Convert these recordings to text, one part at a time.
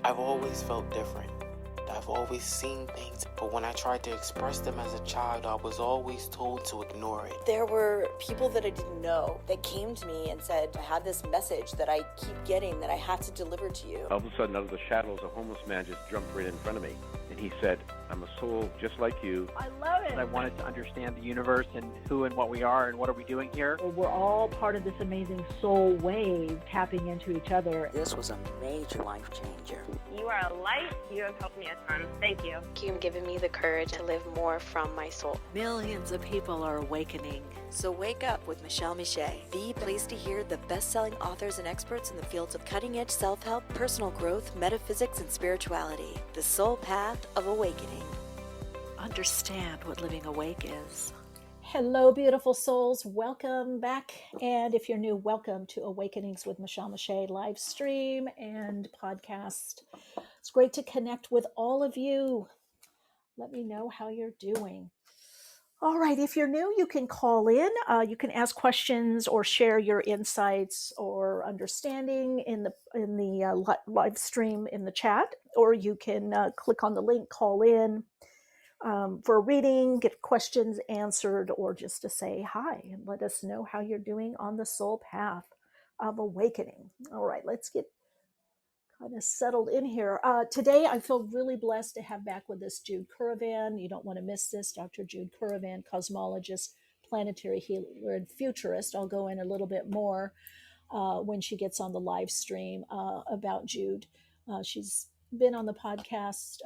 I've always felt different. I've always seen things, but when I tried to express them as a child, I was always told to ignore it. There were people that I didn't know that came to me and said, I have this message that I keep getting that I have to deliver to you. All of a sudden, out of the shadows, a homeless man just jumped right in front of me. And he said, I'm a soul just like you. I love it. I wanted to understand the universe and who and what we are and what are we doing here. We're all part of this amazing soul wave tapping into each other. This was a major life changer. You are a light. You have helped me a ton. Thank you. You've given me the courage to live more from my soul. Millions of people are awakening. So wake up with Michele Jude, the place to hear the best-selling authors and experts in the fields of cutting-edge self-help, personal growth, metaphysics, and spirituality. The soul path of awakening. Understand what living awake is. Hello, beautiful souls. Welcome back. And if you're new, welcome to Awakenings with Michele Jude live stream and podcast. It's great to connect with all of you. Let me know how you're doing. All right. If you're new, you can call in. You can ask questions or share your insights or understanding in the live stream in the chat, or you can click on the link, call in for a reading, get questions answered, or just to say hi and let us know how you're doing on the soul path of awakening. All right, let's get kind of settled in here. Today, I feel really blessed to have back with us Jude Currivan. You don't want to miss this. Dr. Jude Currivan, cosmologist, planetary healer, and futurist. I'll go in a little bit more when she gets on the live stream about Jude. She's been on the podcast,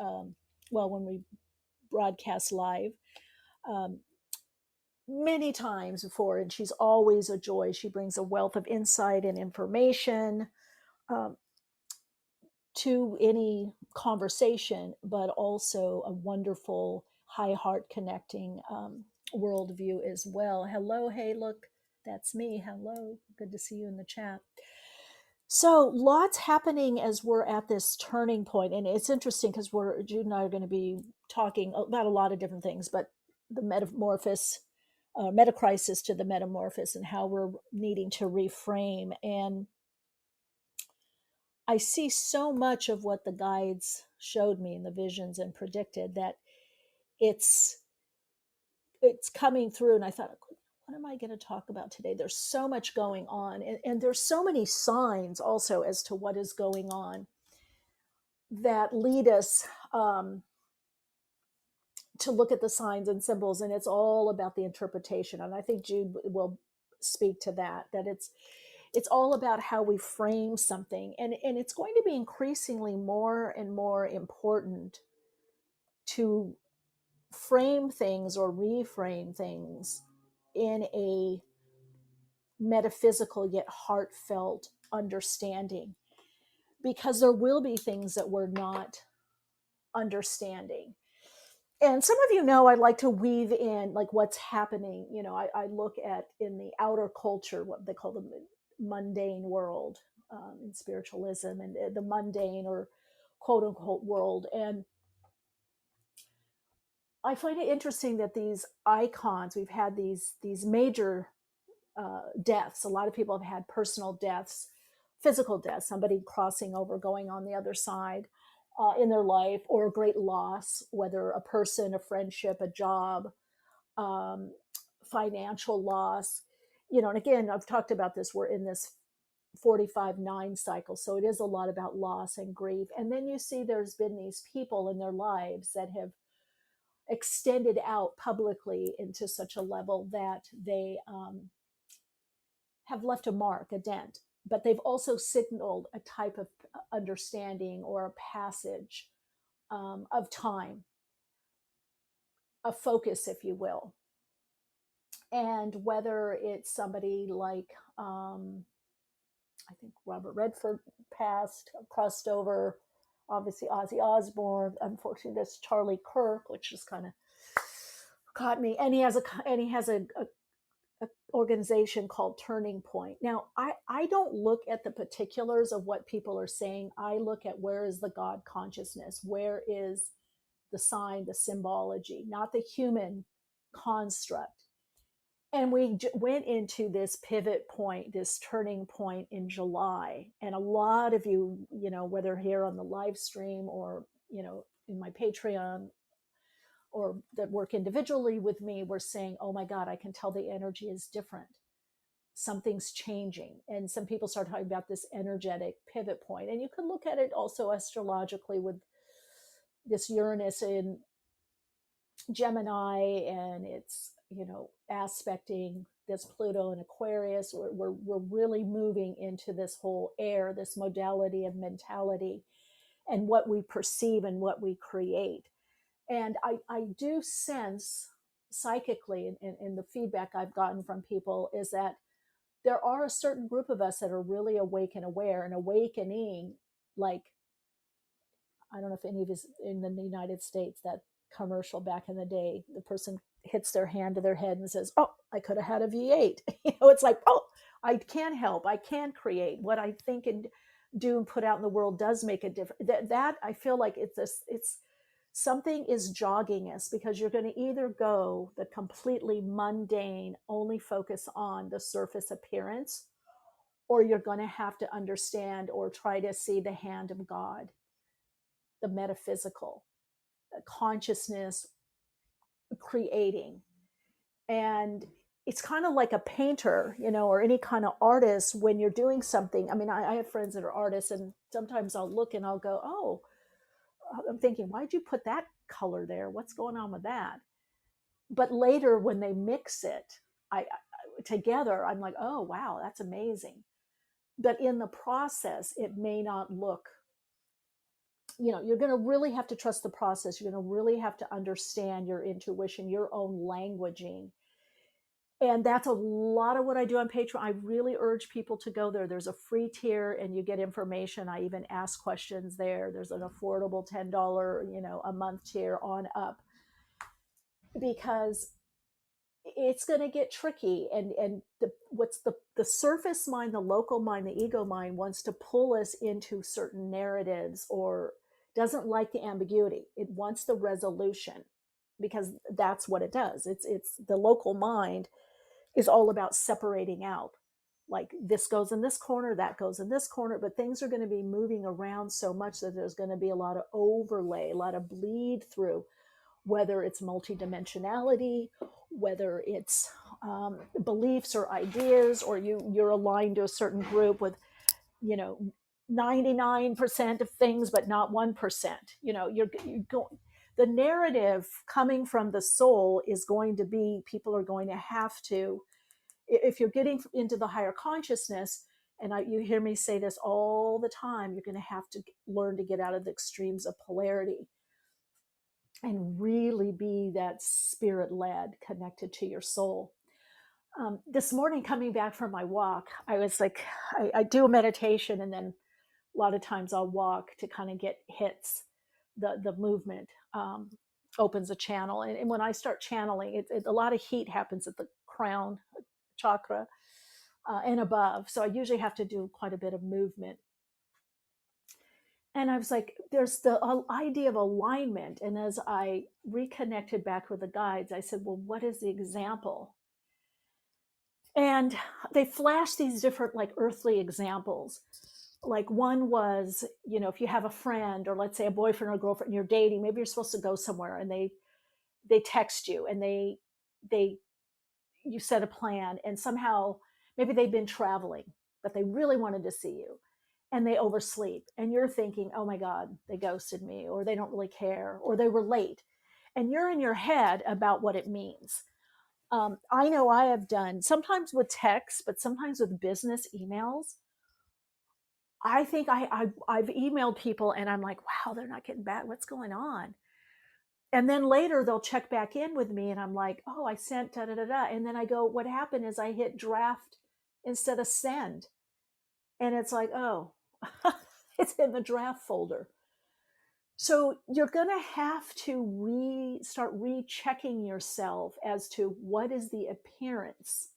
when we broadcast live many times before, and she's always a joy. She brings a wealth of insight and information to any conversation, but also a wonderful high heart connecting worldview as well. Hello, hey, look, that's me. Hello, good to see you in the chat. So lots happening as we're at this turning point, and it's interesting because Jude and I are going to be talking about a lot of different things, but the Metacrisis to the Metamorphosis and how we're needing to reframe. And I see so much of what the guides showed me in the visions and predicted that it's coming through. And I thought, what am I going to talk about today? There's so much going on. And there's so many signs also as to what is going on that lead us to look at the signs and symbols. And it's all about the interpretation. And I think Jude will speak to that it's all about how we frame something. And it's going to be increasingly more and more important to frame things or reframe things in a metaphysical yet heartfelt understanding, because there will be things that we're not understanding. And some of you know I like to weave in like what's happening. You know, I look at in the outer culture, what they call the mundane world in spiritualism, and the mundane or quote unquote world. And I find it interesting that these icons, we've had these major deaths. A lot of people have had personal deaths, physical deaths, somebody crossing over, going on the other side in their life, or a great loss, whether a person, a friendship, a job, financial loss. You know, and again, I've talked about this, we're in this 45-9 cycle. So it is a lot about loss and grief. And then you see there's been these people in their lives that have extended out publicly into such a level that they have left a mark, a dent, but they've also signaled a type of understanding or a passage of time, a focus, if you will. And whether it's somebody like, I think Robert Redford passed, crossed over, obviously Ozzy Osbourne, unfortunately that's Charlie Kirk, which just kind of caught me. And he has a organization called Turning Point. Now, I don't look at the particulars of what people are saying. I look at where is the God consciousness, where is the sign, the symbology, not the human construct. And we went into this pivot point, this turning point in July. And a lot of you, whether here on the live stream or, in my Patreon or that work individually with me, were saying, oh my God, I can tell the energy is different. Something's changing. And some people start talking about this energetic pivot point. And you can look at it also astrologically with this Uranus in Gemini, and it's, aspecting this Pluto in Aquarius. We're really moving into this whole air, this modality of mentality and what we perceive and what we create. And I do sense psychically, and the feedback I've gotten from people is that there are a certain group of us that are really awake and aware, and awakening, like, I don't know if any of you in the United States, that commercial back in the day, the person hits their hand to their head and says, oh, I could have had a V8. It's like, oh, I can help. I can create. What I think and do and put out in the world does make a difference. That I feel like it's something is jogging us, because you're going to either go the completely mundane, only focus on the surface appearance, or you're going to have to understand or try to see the hand of God, the metaphysical, consciousness creating. And it's kind of like a painter, or any kind of artist. When you're doing something, I mean, I have friends that are artists, and sometimes I'll look and I'll go, oh, I'm thinking, why'd you put that color there? What's going on with that? But later when they mix it together, I'm like, oh, wow, that's amazing. But in the process, it may not look, you're going to really have to trust the process. You're going to really have to understand your intuition, your own languaging. And that's a lot of what I do on Patreon. I really urge people to go there. There's a free tier and you get information. I even ask questions there. There's an affordable $10, a month tier on up, because it's going to get tricky. And the surface mind, the local mind, the ego mind wants to pull us into certain narratives, or doesn't like the ambiguity. It wants the resolution, because that's what it does. It's the local mind is all about separating out, like this goes in this corner, that goes in this corner, but things are going to be moving around so much that there's going to be a lot of overlay, a lot of bleed through, whether it's multidimensionality, whether it's beliefs or ideas, or you're aligned to a certain group with 99% of things but not 1%. You're going, the narrative coming from the soul is going to be, people are going to have to, if you're getting into the higher consciousness, and you hear me say this all the time, you're going to have to learn to get out of the extremes of polarity and really be that spirit-led, connected to your soul. This morning, coming back from my walk, I was like, I do a meditation, and then a lot of times I'll walk to kind of get hits. The movement opens a channel. And when I start channeling, a lot of heat happens at the crown chakra and above. So I usually have to do quite a bit of movement. And I was like, there's the idea of alignment. And as I reconnected back with the guides, I said, well, what is the example? And they flashed these different, like, earthly examples. Like, one was, if you have a friend, or let's say a boyfriend or girlfriend, you're dating, maybe you're supposed to go somewhere, and they text you, and you set a plan, and somehow maybe they've been traveling, but they really wanted to see you, and they oversleep, and you're thinking, oh my God, they ghosted me, or they don't really care, or they were late, and you're in your head about what it means. I know I have done, sometimes with text, but sometimes with business emails. I think I've emailed people and I'm like, wow, they're not getting back. What's going on? And then later they'll check back in with me and I'm like, oh, I sent da da da da. And then I go, what happened is I hit draft instead of send. And it's like, oh, it's in the draft folder. So you're going to have to start rechecking yourself as to what is the appearance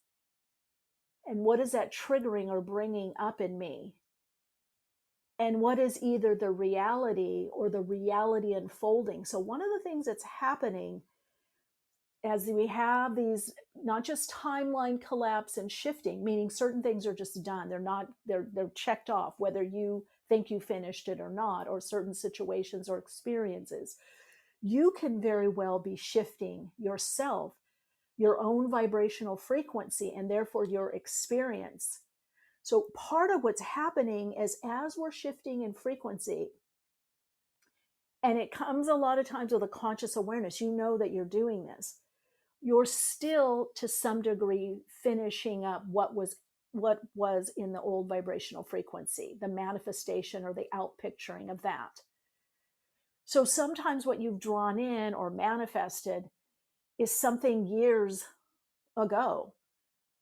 and what is that triggering or bringing up in me. And what is either the reality or the reality unfolding. So one of the things that's happening as we have these, not just timeline collapse and shifting, meaning certain things are just done. They're checked off, whether you think you finished it or not, or certain situations or experiences. You can very well be shifting yourself, your own vibrational frequency, and therefore your experience. So part of what's happening is, as we're shifting in frequency, and it comes a lot of times with a conscious awareness, you know that you're doing this, you're still to some degree finishing up what was in the old vibrational frequency, the manifestation or the outpicturing of that. So sometimes what you've drawn in or manifested is something years ago.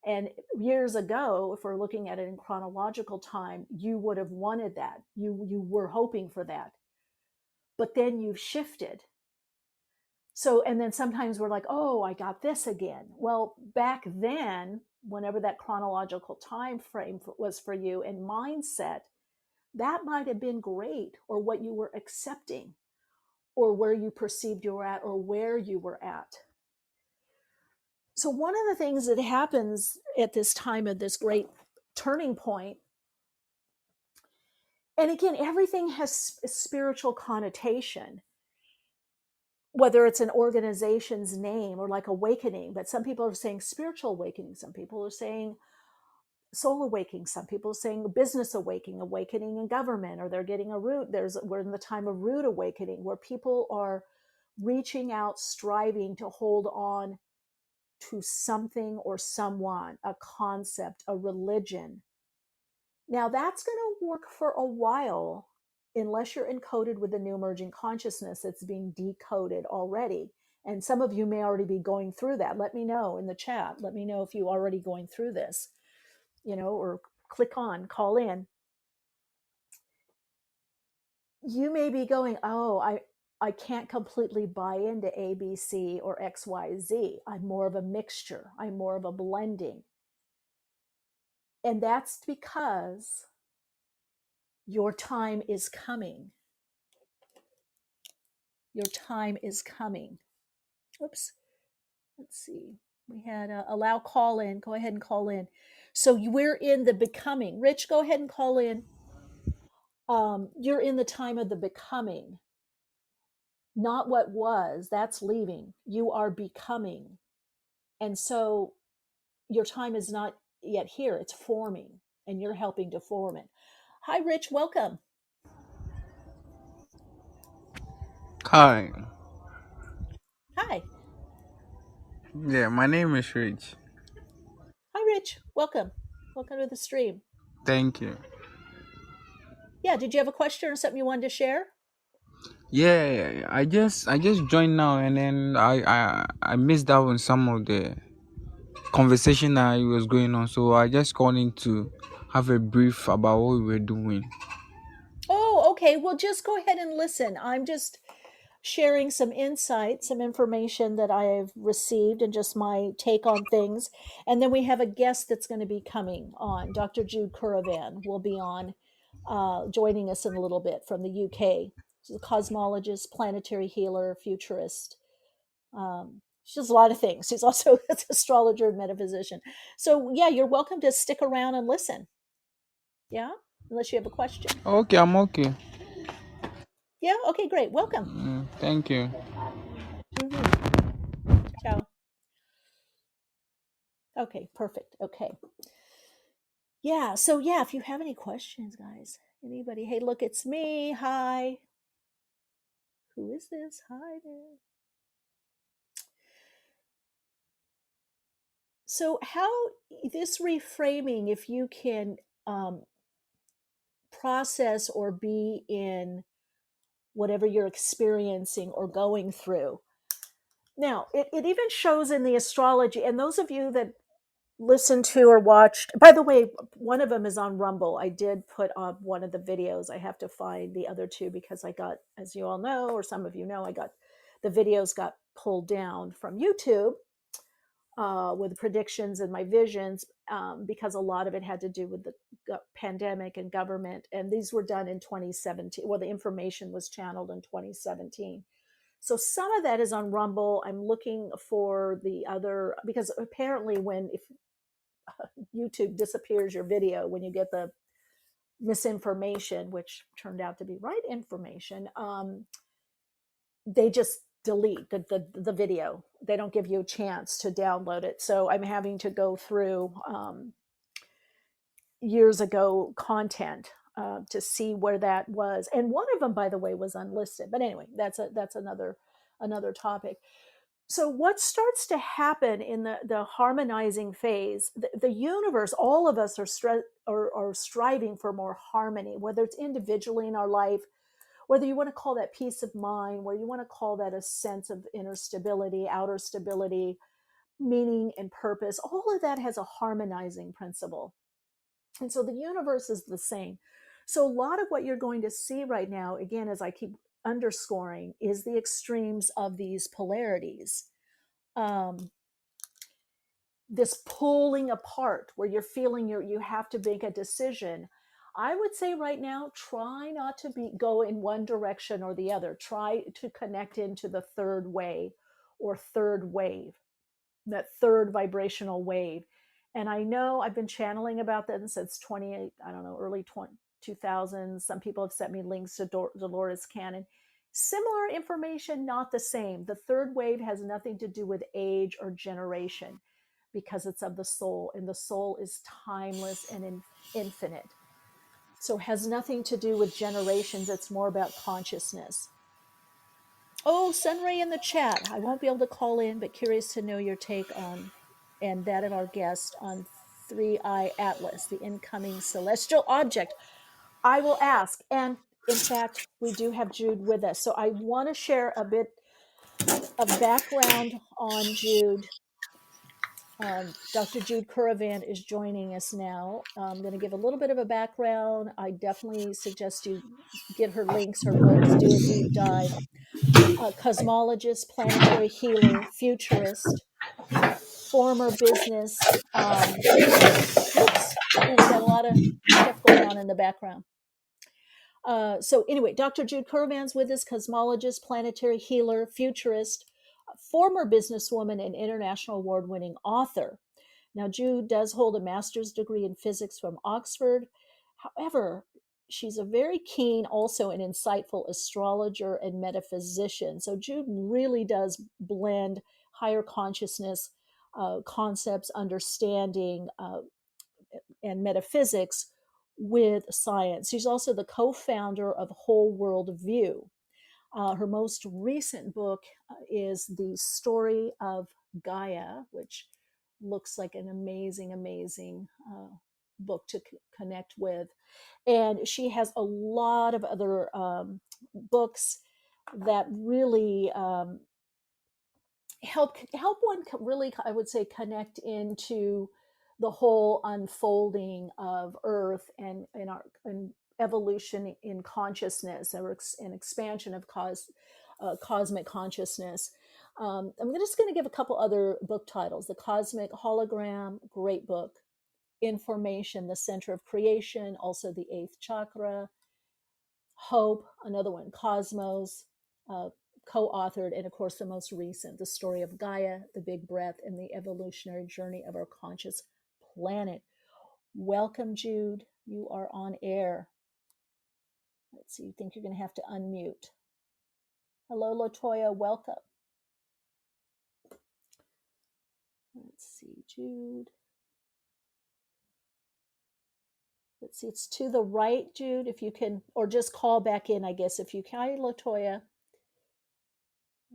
And years ago, if we're looking at it in chronological time, you would have wanted that. You were hoping for that. But then you've shifted. So, and then sometimes we're like, oh, I got this again. Well, back then, whenever that chronological time frame was for you and mindset, that might have been great, or what you were accepting, or where you perceived you were at, or where you were at. So one of the things that happens at this time of this great turning point, and again, everything has a spiritual connotation, whether it's an organization's name or like awakening, but some people are saying spiritual awakening, some people are saying soul awakening, some people are saying business awakening, awakening in government, or they're getting a root. We're in the time of root awakening, where people are reaching out, striving to hold on to something or someone, a concept, a religion. Now that's going to work for a while, unless you're encoded with the new emerging consciousness that's being decoded already. And some of you may already be going through that. Let me know in the chat. Let me know if you're already going through this, or call in. You may be going, oh, I can't completely buy into A, B, C, or X, Y, Z. I'm more of a mixture. I'm more of a blending. And that's because your time is coming. Your time is coming. Oops. Let's see. We had allow call in. Go ahead and call in. So we're in the becoming. Rich, go ahead and call in. You're in the time of the becoming. Not what was, that's leaving. You are becoming. And so your time is not yet here. It's forming, and you're helping to form it. Hi, Rich. Welcome. Hi. Hi. Yeah, my name is Rich. Hi, Rich. Welcome. Welcome to the stream. Thank you. Yeah, did you have a question or something you wanted to share? Yeah, I just joined now, and then I missed out on some of the conversation that was going on, so I just called in to have a brief about what we were doing. Oh, okay. Well, just go ahead and listen. I'm just sharing some insight, some information that I have received, and just my take on things. And then we have a guest that's going to be coming on. Dr. Jude Currivan will be on, joining us in a little bit from the UK. She's a cosmologist, planetary healer, futurist. She does a lot of things. She's also an astrologer and metaphysician. So, yeah, you're welcome to stick around and listen. Yeah, unless you have a question. Okay, I'm okay. Yeah, okay, great. Welcome. Thank you. Ciao. Okay, perfect. Okay. Yeah, so yeah, if you have any questions, guys, anybody, hey, look, it's me. Hi. Who is this? Hi there. So, how this reframing, if you can process or be in whatever you're experiencing or going through. Now, it even shows in the astrology, and those of you that listened to or watched, by the way, one of them is on Rumble. I did put up one of the videos. I have to find the other two because I got, as you all know, or some of you know, the videos got pulled down from YouTube with predictions and my visions, because a lot of it had to do with the pandemic and government. And these were done in 2017. Well, the information was channeled in 2017. So some of that is on Rumble. I'm looking for the other, because apparently if YouTube disappears your video when you get the misinformation, which turned out to be right information, they just delete the video. They don't give you a chance to download it. So I'm having to go through years ago content to see where that was. And one of them, by the way, was unlisted. But anyway, that's another topic. So what starts to happen in the harmonizing phase, the universe, all of us are striving for more harmony, whether it's individually in our life, whether you want to call that peace of mind, where you want to call that a sense of inner stability, outer stability, meaning and purpose, all of that has a harmonizing principle. And so the universe is the same. So a lot of what you're going to see right now, again, as I keep underscoring, is the extremes of these polarities. This pulling apart where you're feeling you have to make a decision. I would say right now, try not to go in one direction or the other. Try to connect into the third way or third wave, that third vibrational wave. And I know I've been channeling about that since early 2000s. Some people have sent me links to Dolores Cannon. Similar information, not the same. The third wave has nothing to do with age or generation, because it's of the soul, and the soul is timeless and infinite. So it has nothing to do with generations. It's more about consciousness. Oh, Sunray in the chat. I won't be able to call in, but curious to know your take on, and that of our guest, on 3i Atlas, the incoming celestial object. I will ask. And in fact, we do have Jude with us. So I want to share a bit of background on Jude. Dr. Jude Currivan is joining us now. I'm going to give a little bit of a background. I definitely suggest you get her links, her books, do a deep dive. Cosmologist, planetary healer, futurist, former business. Whoops, we got a lot of stuff going on in the background. So anyway, Dr. Jude Currivan's with us, cosmologist, planetary healer, futurist, former businesswoman, and international award-winning author. Now, Jude does hold a master's degree in physics from Oxford. However, she's a very keen, also an insightful astrologer and metaphysician. So Jude really does blend higher consciousness concepts, understanding, and metaphysics with science. She's also the co-founder of WholeWorld-View. Her most recent book is The Story of Gaia, which looks like an amazing book to connect with. And she has a lot of other books that really help one really, I would say, connect into the whole unfolding of Earth and evolution in consciousness, or an expansion of cosmic consciousness. I'm just going to give a couple other book titles. The Cosmic Hologram, great book. Information, the Center of Creation, also the Eighth Chakra. Hope, another one. Cosmos, co-authored, and of course the most recent, The Story of Gaia, the Big Breath, and the Evolutionary Journey of Our Conscious Planet. Welcome, Jude. You are on air. Let's see, you think you're going to have to unmute. Hello, Latoya, welcome. Let's see, Jude. Let's see, it's to the right, Jude, if you can, or just call back in, I guess, if you can. Hi, Latoya.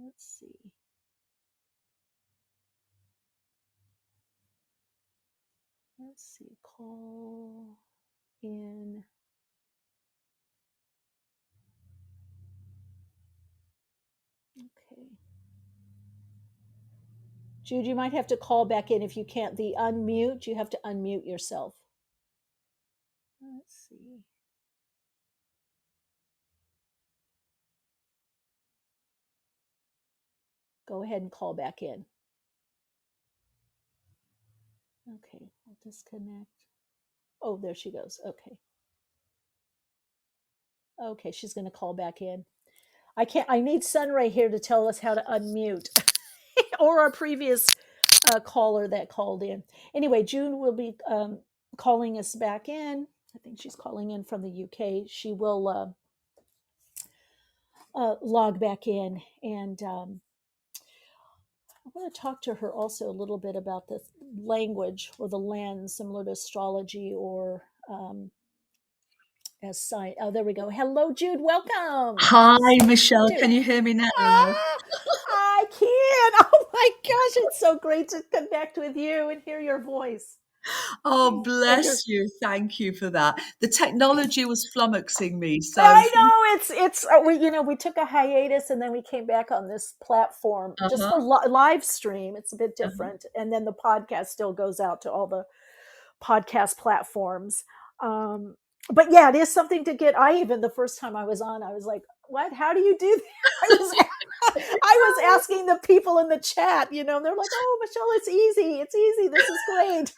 Let's see. Let's see, call in. Okay. Jude, you might have to call back in if you can't. The unmute, you have to unmute yourself. Let's see. Go ahead and call back in. Okay, I'll disconnect. Oh, there she goes. Okay. Okay, she's going to call back in. I need Sunray here to tell us how to unmute, or our previous caller that called in. Anyway, June will be calling us back in. I think she's calling in from the UK. She will log back in, and I want to talk to her also a little bit about the language or the lens, similar to astrology or as science. Oh, there we go. Hello, Jude. Welcome. Hi, Michelle. Jude. Can you hear me now? I can. Oh my gosh, it's so great to connect with you and hear your voice. Oh, bless you. Thank you for that. The technology was flummoxing me. So I know it's we took a hiatus and then we came back on this platform just for live stream. It's a bit different, and then the podcast still goes out to all the podcast platforms. But yeah, it is something to get. The first time I was on, I was like, "What? How do you do that?" I was asking the people in the chat. They're like, "Oh, Michelle, it's easy. It's easy. This is great."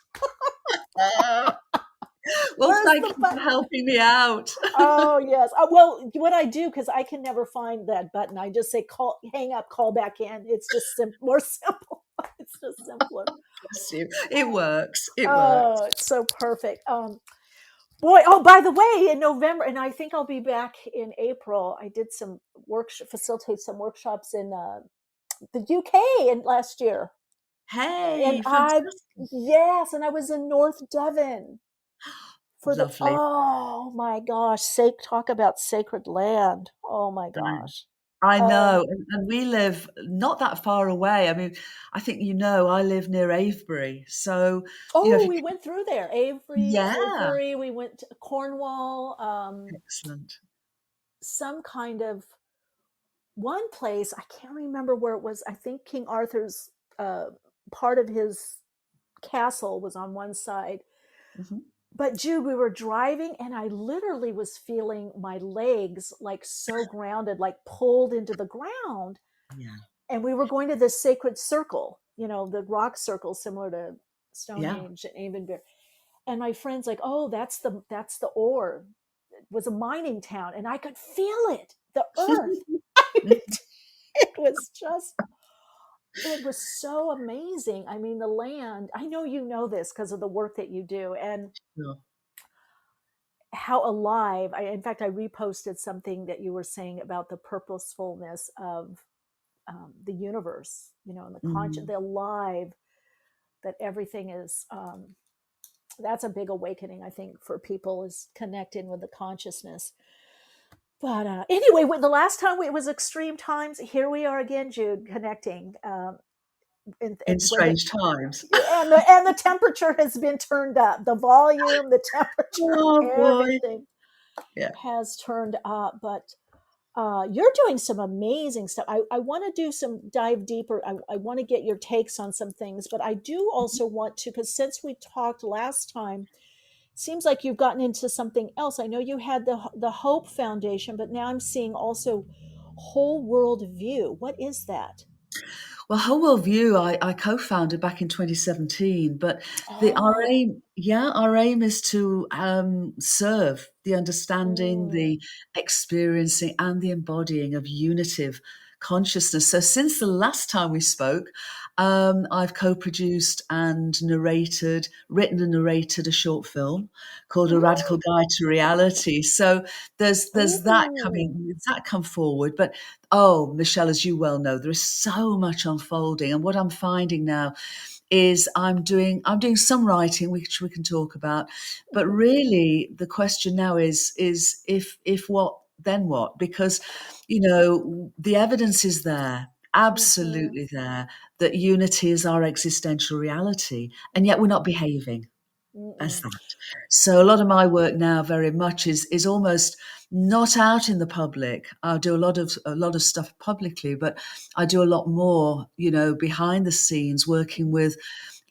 Well, thank you for helping me out. Oh yes. Well, what I do, because I can never find that button, I just say hang up, call back in. It's just more simple. It's just simpler. Bless you. It works. It works. works. It's so perfect. Boy, by the way, in November, and I think I'll be back in April. I did facilitate some workshops in the UK last year. Hey, and yes, and I was in North Devon. Lovely. Oh my gosh, talk about sacred land. Oh my gosh. I know. And we live not that far away. I mean, I think I live near Avebury. So we went through there. Avebury, we went to Cornwall. Excellent. Some kind of one place, I can't remember where it was. I think King Arthur's part of his castle was on one side. Mm-hmm. But Jude, we were driving and I literally was feeling my legs like so grounded, like pulled into the ground. Yeah. And we were going to this sacred circle, the rock circle similar to Stonehenge and Avonbear. And my friend's like, "Oh, that's the ore." It was a mining town and I could feel it, the earth. It was so amazing. I mean, the land, I know you know this because of the work that you do and how alive. In fact, I reposted something that you were saying about the purposefulness of the universe, and the alive, that everything is, that's a big awakening, I think, for people, is connecting with the consciousness. But anyway, the last time it was extreme times. Here we are again, Jude, connecting in strange times. And the temperature has been turned up. The volume, the temperature, everything has turned up. But you're doing some amazing stuff. I want to dive deeper. I want to get your takes on some things. But I do also want to, because since we talked last time, seems like you've gotten into something else. I know you had the Hope Foundation, but now I'm seeing also WholeWorld-View. What is that? Well, WholeWorld-View, I co-founded back in 2017, but our aim is to serve the understanding, the experiencing, and the embodying of unitive consciousness. So since the last time we spoke, I've co-produced and written and narrated a short film called A Radical Guide to Reality. So there's that come forward. But Michelle, as you well know, there is so much unfolding. And what I'm finding now is I'm doing some writing, which we can talk about. But really the question now is if what, then what? Because, the evidence is there, absolutely there, that unity is our existential reality, and yet we're not behaving as that. So a lot of my work now very much is almost not out in the public. I do a lot of stuff publicly, but I do a lot more, behind the scenes, working with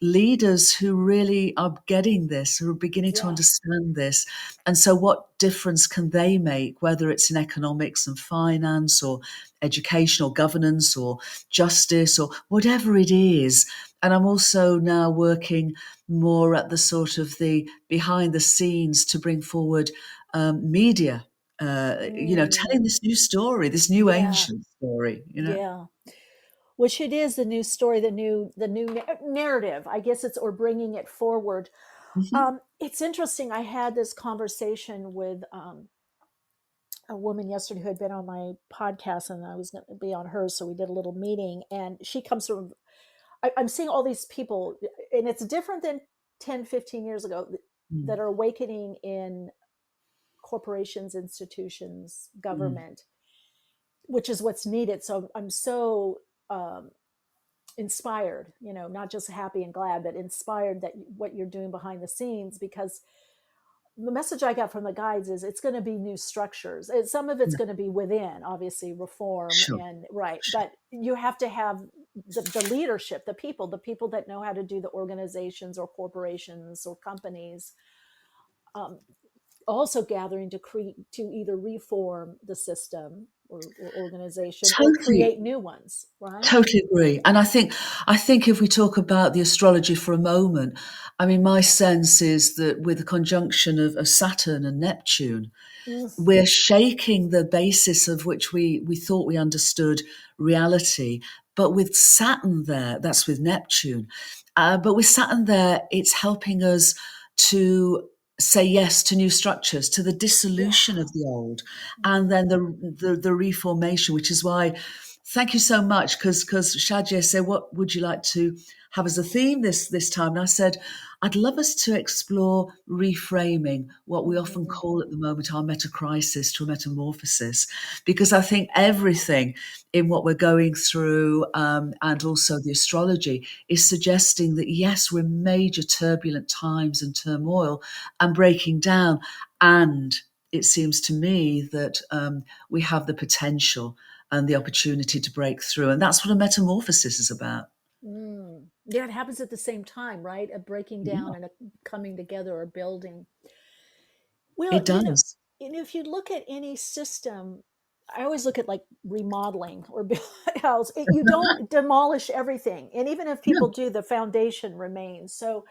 leaders who really are getting this, who are beginning to understand this. And so what difference can they make, whether it's in economics and finance or education or governance or justice or whatever it is. And I'm also now working more at the sort of the behind the scenes to bring forward media telling this new story, this new Yeah. ancient story, Yeah. Which it is the new story, the new narrative, I guess or bringing it forward. Mhm. It's interesting. I had this conversation with a woman yesterday who had been on my podcast, and I was going to be on hers. So we did a little meeting, and she comes from, I'm seeing all these people, and it's different than 10, 15 years ago, Mm, that are awakening in corporations, institutions, mm. government, which is what's needed. So I'm so um, inspired, not just happy and glad, but inspired that what you're doing behind the scenes, because the message I got from the guides is it's going to be new structures. Some of it's Yeah, going to be within, obviously, reform sure. and right, Sure. but you have to have the leadership, the people that know how to do the organizations or corporations or companies, um, also gathering to either reform the system or organization or Totally. create new ones, right? Totally agree. And I think if we talk about the astrology for a moment, I mean, my sense is that with the conjunction of Saturn and Neptune, Mm. we're shaking the basis of which we thought we understood reality. But with Saturn there, that's with Neptune, but with Saturn there, it's helping us to say yes to new structures, to the Yeah. dissolution of the old, and Mm. then the reformation, which is why. Thank you so much, because Shadja said, "What would you like to have as a theme this time?" And I said, "I'd love us to explore reframing what we often Mm. call at the moment our metacrisis to a metamorphosis, because I think everything in what we're going through and also the astrology is suggesting that yes, we're in major turbulent times and turmoil and breaking down, and it seems to me that we have the potential and the opportunity to break through. And that's what a metamorphosis is about. Mm. Yeah, it happens at the same time, right? A breaking Yeah, down and a coming together or building. Well, it does. if you look at any system, I always look at like remodeling or build a house. You don't demolish everything, and even if No. people do, the foundation remains. So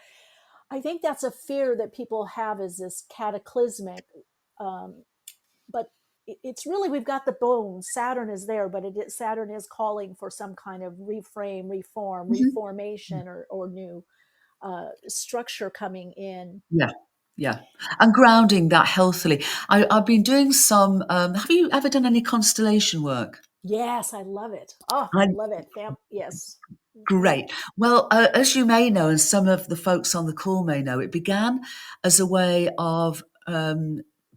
I think that's a fear that people have, is this cataclysmic. Um, but it's really, we've got the bones. Saturn is there, but Saturn is calling for some kind of Mhm. reformation, or new structure coming in. Yeah, yeah. And grounding that healthily. I've been doing some, have you ever done any constellation work? Yes, I love it. Oh, I I love it. Yes. Hmm. Great. Well, as you may know, and some of the folks on the call may know, it began as a way of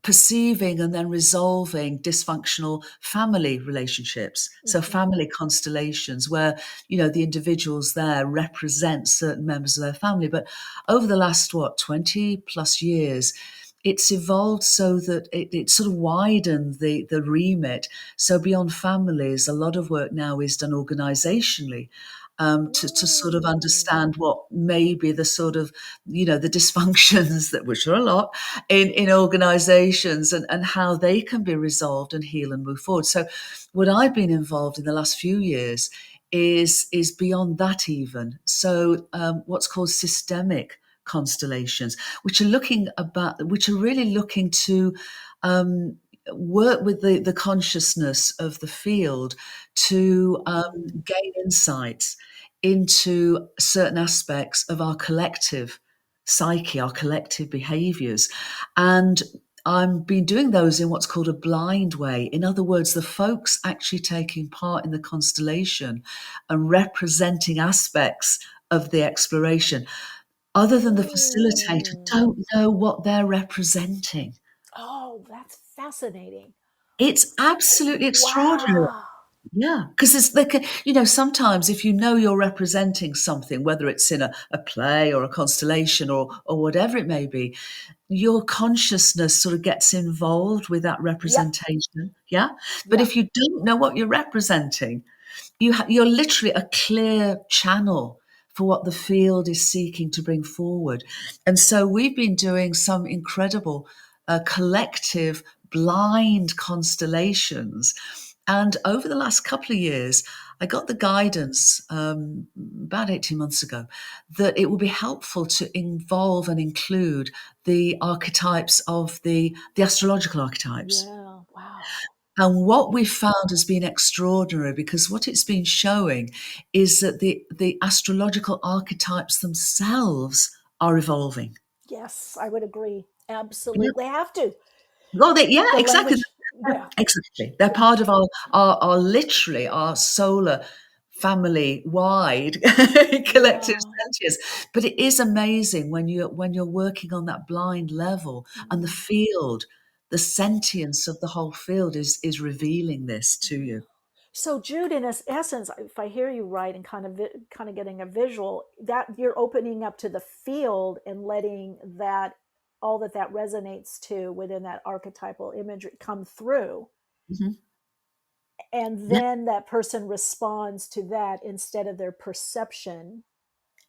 perceiving and then resolving dysfunctional family relationships. So, Hmm. family constellations, where the individuals there represent certain members of their family. But over the last 20+ years, it's evolved so that it sort of widened the remit. So beyond families, a lot of work now is done organisationally, to sort of Mm. understand what may be the sort of, the dysfunctions that, which are a lot, in organizations, and how they can be resolved and heal and move forward. So what I've been involved in the last few years is beyond that even. So what's called systemic constellations, which are really looking to um, work with the consciousness of the field to Mm. gain insights into certain aspects of our collective psyche, our collective behaviors. And I've been doing those in what's called a blind way. In other words, the folks actually taking part in the constellation and representing aspects of the exploration, other than the facilitator, Mm. don't know what they're representing. Oh, that's fascinating. It's absolutely extraordinary. Wow. Yeah, because it's sometimes if you know you're representing something, whether it's in a play or a constellation or whatever it may be, your consciousness sort of gets involved with that Yep. representation. Yeah. But Yep. if you don't know what you're representing, you're literally a clear channel for what the field is seeking to bring forward. And so we've been doing some incredible collective blind constellations. And over the last couple of years, I got the guidance about 18 months ago that it will be helpful to involve and include the archetypes of the astrological archetypes. Yeah. Wow. And what we found has been extraordinary, because what it's been showing is that the astrological archetypes themselves are evolving. Yes, I would agree. Absolutely. They have to. Well, yeah, The exactly. language. Yeah. Exactly. They're part of our literally our solar family wide collective sentience. But it is amazing when you're working on that blind level, and the field, the sentience of the whole field is revealing this to you. So Jude, in essence, if I hear you right, and kind of getting a visual, that you're opening up to the field and letting that all that resonates to within that archetypal imagery come through, Mm-hmm. and Yeah, then that person responds to that instead of their perception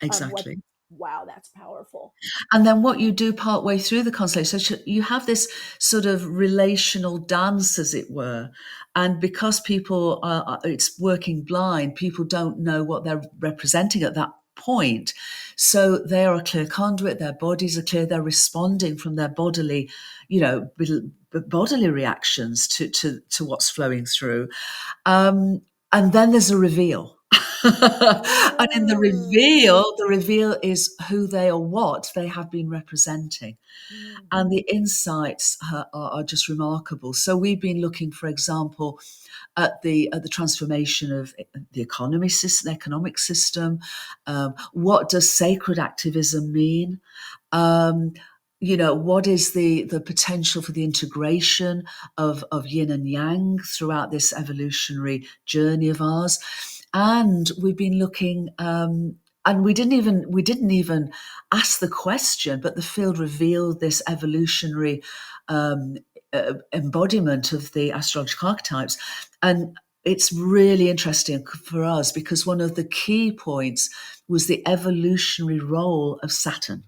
of what. exactly. Wow, that's powerful. And then what you do partway through the constellation, so you have this sort of relational dance, as it were. And because people it's working blind, people don't know what they're representing at that point. So they are a clear conduit, their bodies are clear, they're responding from their bodily, bodily reactions to what's flowing through. And then there's a reveal. And in the reveal is who they or what they have been representing. And the insights are just remarkable. So we've been looking, for example, at the transformation of the economic system. What does sacred activism mean? What is the potential for the integration of yin and yang throughout this evolutionary journey of ours? And we've been looking, and we didn't even ask the question, but the field revealed this evolutionary embodiment of the astrological archetypes. And it's really interesting for us, because one of the key points was the evolutionary role of Saturn.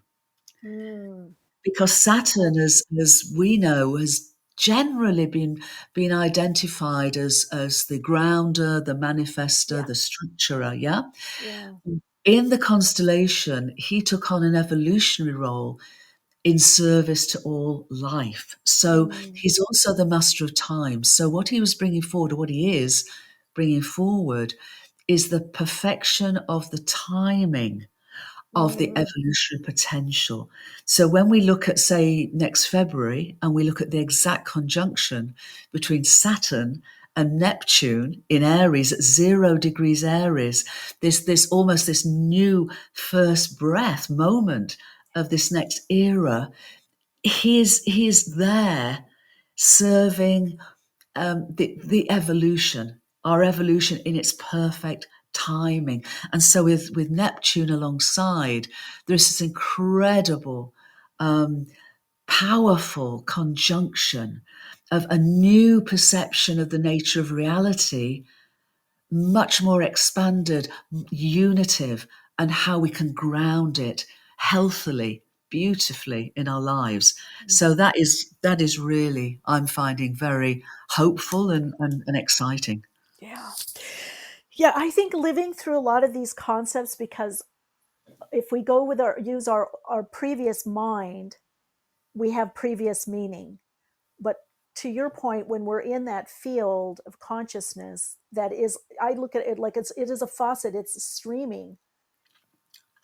Because Saturn, as we know, has generally been identified as the grounder, the manifester, the structurer. Yeah. In the constellation, he took on an evolutionary role in service to all life. So he's also the master of time. So what he was bringing forward, or what he is bringing forward, is the perfection of the timing of the evolutionary potential. So when we look at, say, next February, and we look at the exact conjunction between Saturn and Neptune in Aries at 0 degrees Aries, this almost this new first breath moment of this next era, he's there serving the evolution, our evolution in its perfect timing. And so with Neptune alongside, there's this incredible, powerful conjunction of a new perception of the nature of reality, much more expanded, unitive, and how we can ground it healthily, beautifully in our lives. So that is really, I'm finding, very hopeful and exciting. Yeah, I think living through a lot of these concepts, because if we go with use our previous mind, we have previous meaning. But to your point, when we're in that field of consciousness, that is, I look at it like it is a faucet, it's streaming.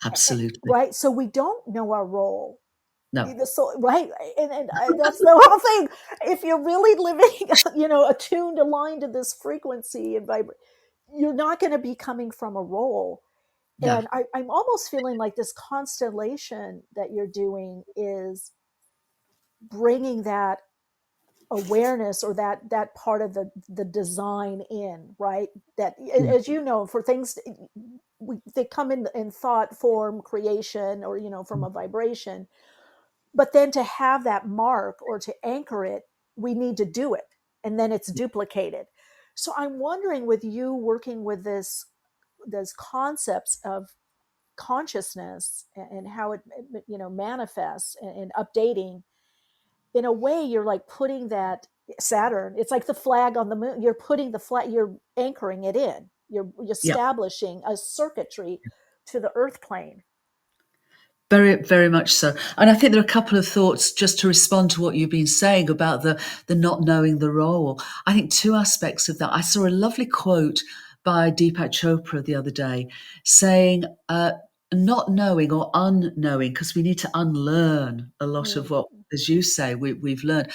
Absolutely. Right? So we don't know our role. No. So, right? And that's the whole thing. If you're really living, attuned, aligned to this frequency and you're not going to be coming from a role. No. And I'm almost feeling like this constellation that you're doing is bringing that awareness, or that part of the design in, right? That, as you know, for things, they come in thought form, creation, or from a vibration. But then to have that mark, or to anchor it, we need to do it, and then it's duplicated. So I'm wondering, with you working with those concepts of consciousness and how it manifests, and updating, in a way, you're like putting that Saturn, it's like the flag on the moon, you're putting the flag, you're anchoring it in, you're establishing a circuitry to the earth plane. Very, very much so. And I think there are a couple of thoughts just to respond to what you've been saying about the not knowing the role. I think two aspects of that. I saw a lovely quote by Deepak Chopra the other day saying, not knowing or unknowing, because we need to unlearn a lot of what, as you say, we've learned.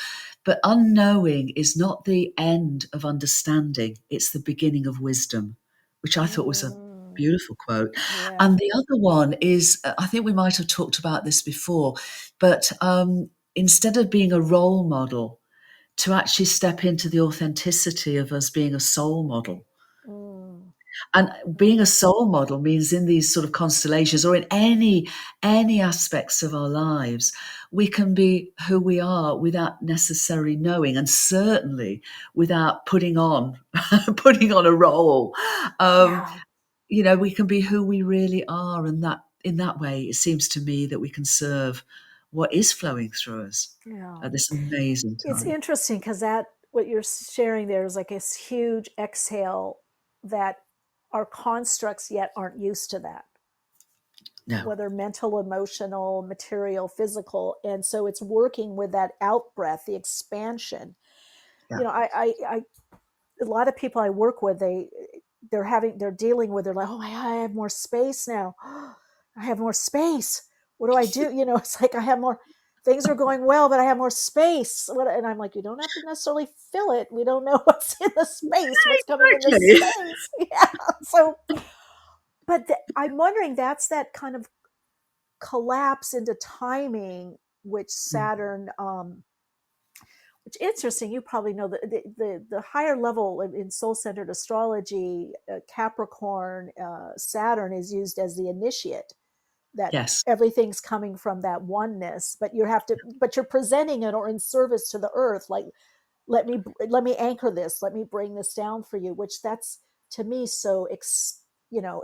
But unknowing is not the end of understanding. It's the beginning of wisdom, which I thought was a beautiful quote. Yeah. And the other one is, I think we might have talked about this before, but instead of being a role model, to actually step into the authenticity of us being a soul model. And being a soul model means in these sort of constellations or in any aspects of our lives, we can be who we are without necessarily knowing, and certainly without putting on a role. We can be who we really are, and that in that way, it seems to me that we can serve what is flowing through us at this amazing time. It's interesting because that what you're sharing there is like this huge exhale that our constructs yet aren't used to that. No. Whether mental, emotional, material, physical. And so it's working with that out breath, the expansion. Yeah. You know, I a lot of people I work with, they're dealing with, they're like, oh, I have more space now. I have more space. What do I do? You know, it's like I have more, things are going well, but I have more space. And I'm like, you don't have to necessarily fill it. We don't know what's in the space, what's coming in the space. Yeah. So, but I'm wondering, that's that kind of collapse into timing, which Saturn, which interesting, you probably know that the higher level in soul-centered astrology, Capricorn, Saturn is used as the initiate, that everything's coming from that oneness, but you're presenting it or in service to the earth, like let me anchor this, let me bring this down for you, which that's to me so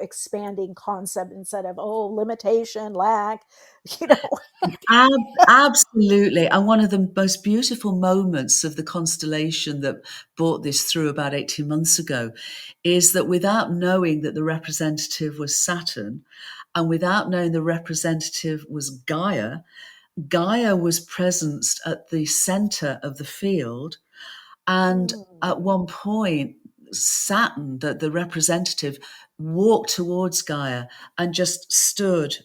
expanding concept instead of limitation, lack, Absolutely. And one of the most beautiful moments of the constellation that brought this through about 18 months ago is that without knowing that the representative was Saturn, and without knowing the representative was Gaia, Gaia was present at the center of the field. And at one point, Saturn, the representative, walked towards Gaia and just stood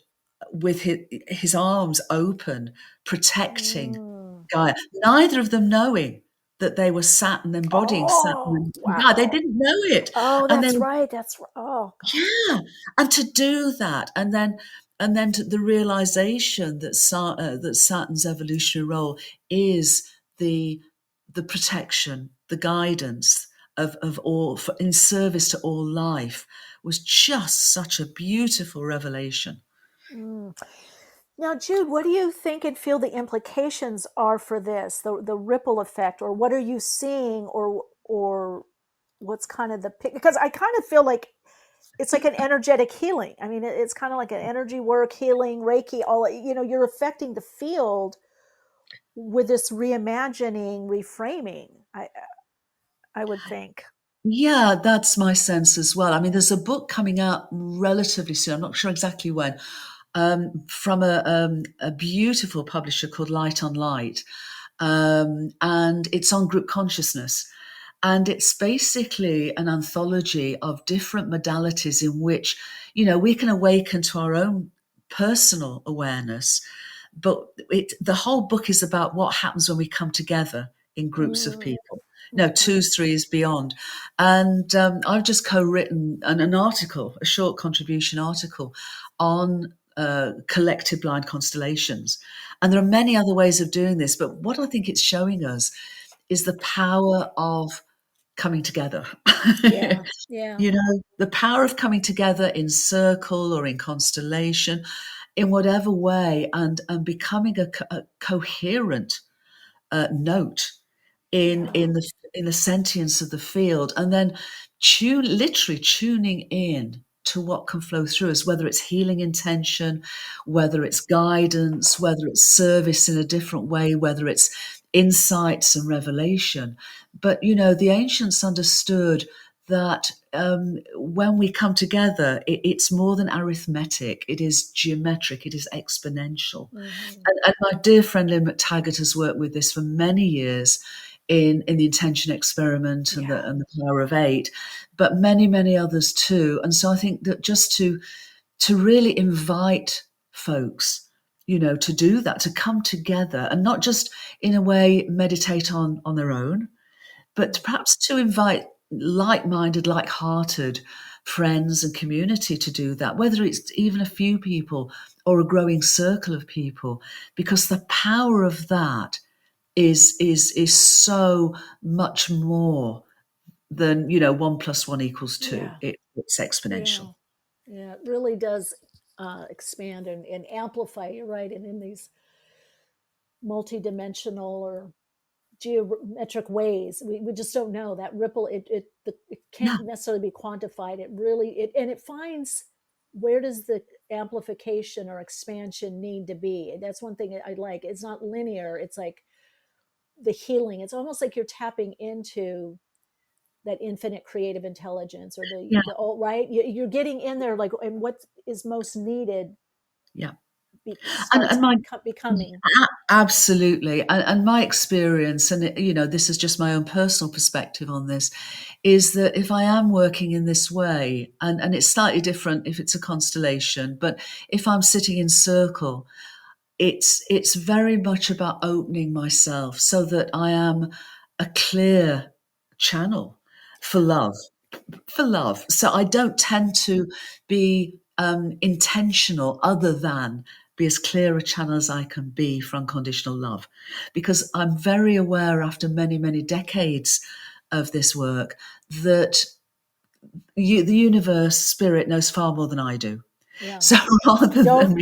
with his arms open, protecting Gaia. Neither of them knowing that they were Saturn embodying Saturn. Wow. They didn't know it. Oh, that's right. That's right. Oh, God. Yeah. And to do that, and then to the realization that Saturn's evolutionary role is the protection, the guidance of all, in service to all life, was just such a beautiful revelation. Now, Jude, what do you think and feel the implications are for this, the ripple effect, or what are you seeing, or what's kind of because I kind of feel like it's like an energetic healing. I mean, it's kind of like an energy work, healing, Reiki, you're affecting the field with this reimagining, reframing, I would think. Yeah, that's my sense as well. I mean, there's a book coming out relatively soon, I'm not sure exactly when, from a beautiful publisher called Light on Light. And it's on group consciousness. And it's basically an anthology of different modalities in which, we can awaken to our own personal awareness. But the whole book is about what happens when we come together in groups of people. No, 2s, 3s, beyond. And I've just co-written an article, a short contribution article on collective blind constellations. And there are many other ways of doing this, but what I think it's showing us is the power of coming together. Yeah. The power of coming together in circle or in constellation, in whatever way, and becoming a coherent note in the sentience of the field, and then literally tuning in to what can flow through us, whether it's healing intention, whether it's guidance, whether it's service in a different way, whether it's insights and revelation. But, the ancients understood that when we come together, it's more than arithmetic. It is geometric. It is exponential. And my dear friend Lynn McTaggart has worked with this for many years in the intention experiment and the power of 8, but many others too. And so I think that just to really invite folks, to do that, to come together and not just in a way meditate on their own, but perhaps to invite like-minded, like-hearted friends and community to do that, whether it's even a few people or a growing circle of people, because the power of that is so much more than 1 + 1 = 2. It's exponential. Yeah, it really does expand and amplify. You're right, and in these multidimensional or geometric ways, we just don't know that ripple. It can't necessarily be quantified. It finds, where does the amplification or expansion need to be. That's one thing I like. It's not linear. It's like the healing. It's almost like you're tapping into that infinite creative intelligence, or the all right. You're getting in there, like, and what is most needed. Yeah. And becoming. Absolutely. And my experience, and this is just my own personal perspective on this, is that if I am working in this way, and it's slightly different if it's a constellation, but if I'm sitting in circle, it's very much about opening myself so that I am a clear channel for love. So I don't tend to be intentional other than be as clear a channel as I can be for unconditional love, because I'm very aware after many decades of this work that the universe, spirit, knows far more than I do. Yeah. So rather don't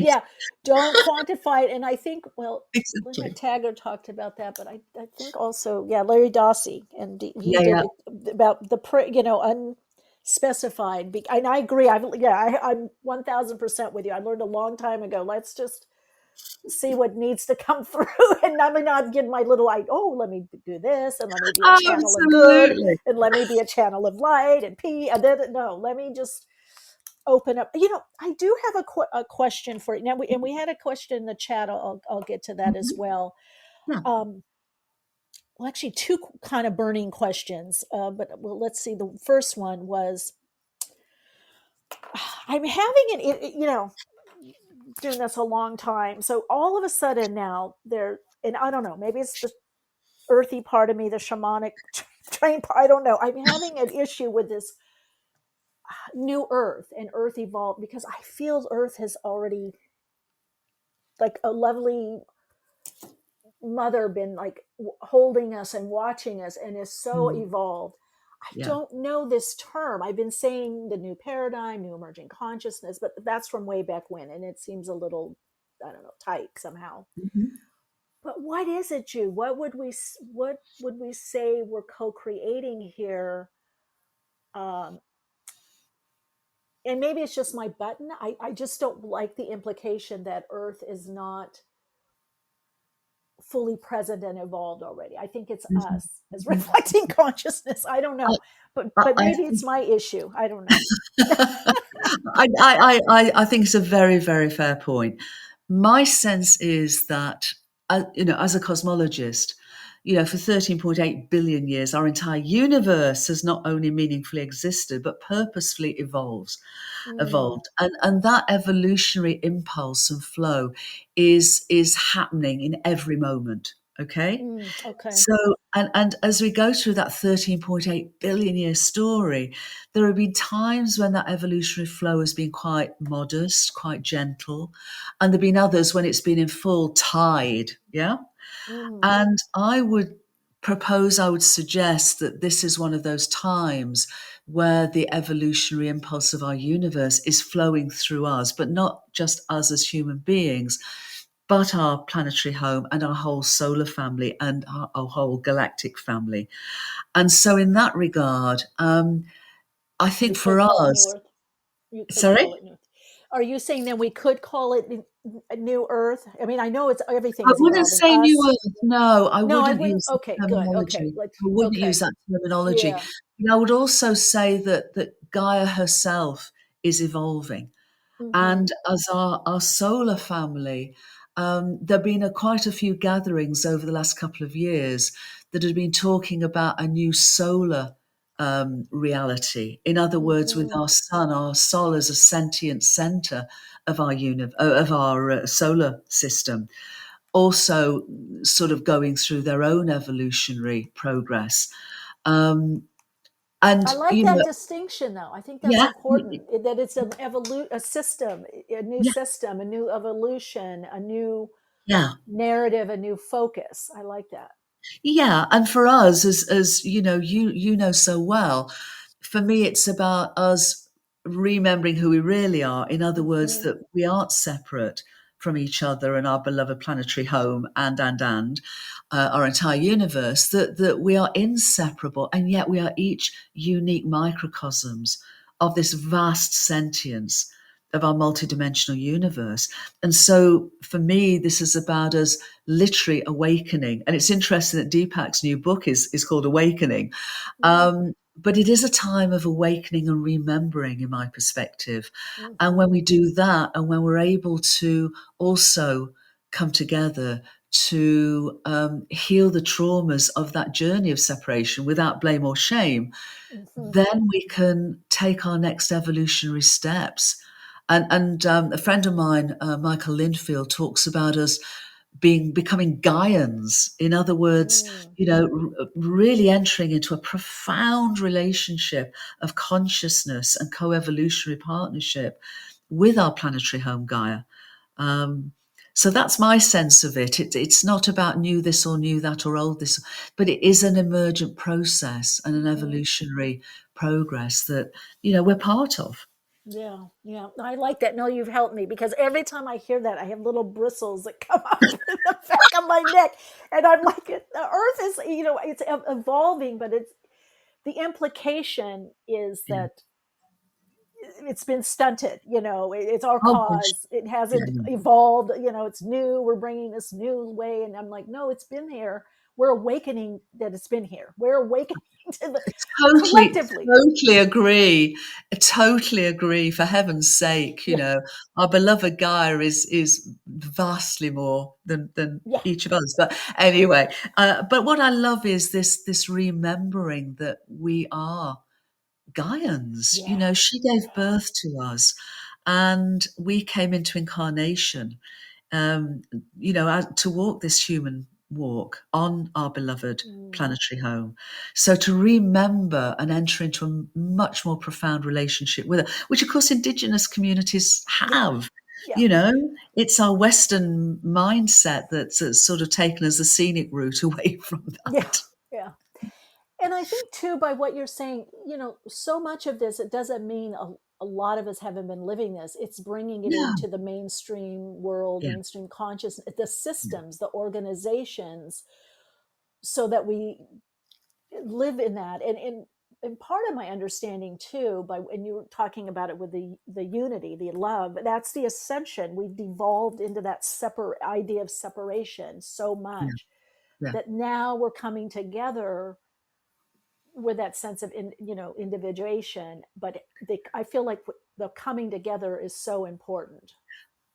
quantify it. And I think, exactly. Lynn McTaggart talked about that, but I think also, Larry Dossey, and he did it about the unspecified. And I agree. I'm 1000% with you. I learned a long time ago. Let's just see what needs to come through, and I mean, not give my little let me do this, and let me be a channel of good, and let me be a channel of light and and then let me just open up. I do have a question for you now. We had a question in the chat. I'll get to that as well. Well, actually, two kind of burning questions. But let's see. The first one was, I'm having doing this a long time. So all of a sudden now and I don't know, maybe it's the earthy part of me, the shamanic trained part. I don't know. I'm having an issue with this new earth and earth evolved, because I feel earth has already, like a lovely mother, been like holding us and watching us, and is so evolved. I don't know this term. I've been saying the new paradigm, new emerging consciousness, but that's from way back when, and it seems a little, I don't know, tight somehow. But what is it, Jude? What would we say we're co-creating here? And maybe it's just my button. I just don't like the implication that Earth is not fully present and evolved already. I think it's us as reflecting consciousness. I don't know, but maybe it's my issue. I don't know. I think it's a very, very fair point. My sense is that, as a cosmologist, for 13.8 billion years, our entire universe has not only meaningfully existed, but purposefully evolved. And that evolutionary impulse and flow is happening in every moment. Okay. So, and as we go through that 13.8 billion year story, there have been times when that evolutionary flow has been quite modest, quite gentle, and there have been others when it's been in full tide. Yeah. And I would suggest that this is one of those times where the evolutionary impulse of our universe is flowing through us, but not just us as human beings, but our planetary home and our whole solar family and our whole galactic family. And so in that regard, I think for us... You could Sorry? call it new. Are you saying then we could call it a new Earth? I mean, I know it's everything I is wouldn't evolving. say New Us, Earth. No, I no, I wouldn't wouldn't. use that Okay, good. Okay, terminology. like I wouldn't use okay, that terminology. yeah. And I would also say that Gaia herself is evolving. Mm-hmm. And as our solar family, there have been quite a few gatherings over the last couple of years that have been talking about a new solar reality. In other words, with Mm-hmm. our sun, our sol as a sentient center of our solar system, also sort of going through their own evolutionary progress. Um, I and like that distinction, though. I think that's yeah, important. That it's a system, a new yeah, system, a new evolution, a new yeah. narrative, a new focus. I like that. Yeah, and for us, as you know so well, for me, it's about us remembering who we really are. In other words, Mm-hmm. that we aren't separate from each other and our beloved planetary home and our entire universe. That we are inseparable, and yet we are each unique microcosms of this vast sentience of our multidimensional universe. And so for me, this is about us literally awakening. And it's interesting that Deepak's new book is called Awakening. But it is a time of awakening and remembering, in my perspective. And when Mm-hmm. we do that, and when we're able to also come together to heal the traumas of that journey of separation without blame or shame, Mm-hmm. then we can take our next evolutionary steps. And a friend of mine, Michael Lindfield, talks about us becoming Gaians. In other words, Mm. really entering into a profound relationship of consciousness and co-evolutionary partnership with our planetary home Gaia. Um, so that's my sense of it. It's not about new this or new that or old this, but it is an emergent process and an Mm-hmm. evolutionary progress that we're part of. Yeah, yeah. I like that. No, you've helped me because every time I hear that, I have little bristles that come up in the back of my neck. And I'm like, the earth is, it's evolving, but the implication is Yeah. that it's been stunted. It's our Oh gosh, cause. It yeah, hasn't yeah. evolved. It's new. We're bringing this new way. And I'm like, no, it's been here. We're awakening that it's been here. We're awakening to the Totally, collectively. totally agree. I totally agree. For heaven's sake, Yeah, our beloved Gaia is vastly more than yeah, each of us. But anyway, but what I love is this remembering that we are Gaians. yeah, She gave yeah. birth to us, and we came into incarnation um, to walk this human walk on our beloved Mm, planetary home. So to remember and enter into a much more profound relationship with her, which of course Indigenous communities yeah, have. yeah. It's our Western mindset that's sort of taken as a scenic route away from Yeah, that. yeah. And I think too, by what you're saying, so much of this, it doesn't mean a lot of us haven't been living this. It's bringing it No. into the mainstream world, Yeah. mainstream consciousness, the Yeah. systems, the organizations, so that we live in that. And part of my understanding too, and you were talking about it with the unity, the love, that's the ascension. We've devolved into that separate idea of separation so Yeah. much Yeah. that now we're coming together with that sense of individuation. But I feel like the coming together is so important.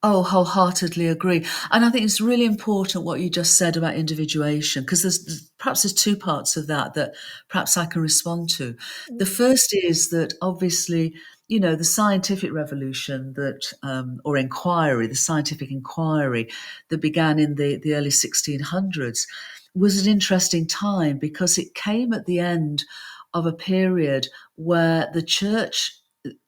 Oh, wholeheartedly agree. And I think it's really important what you just said about individuation, because there's two parts of that perhaps I can respond to. The Mm, first is that obviously, the scientific revolution or inquiry, the scientific inquiry that began in the early 1600s was an interesting time because it came at the end of a period where the church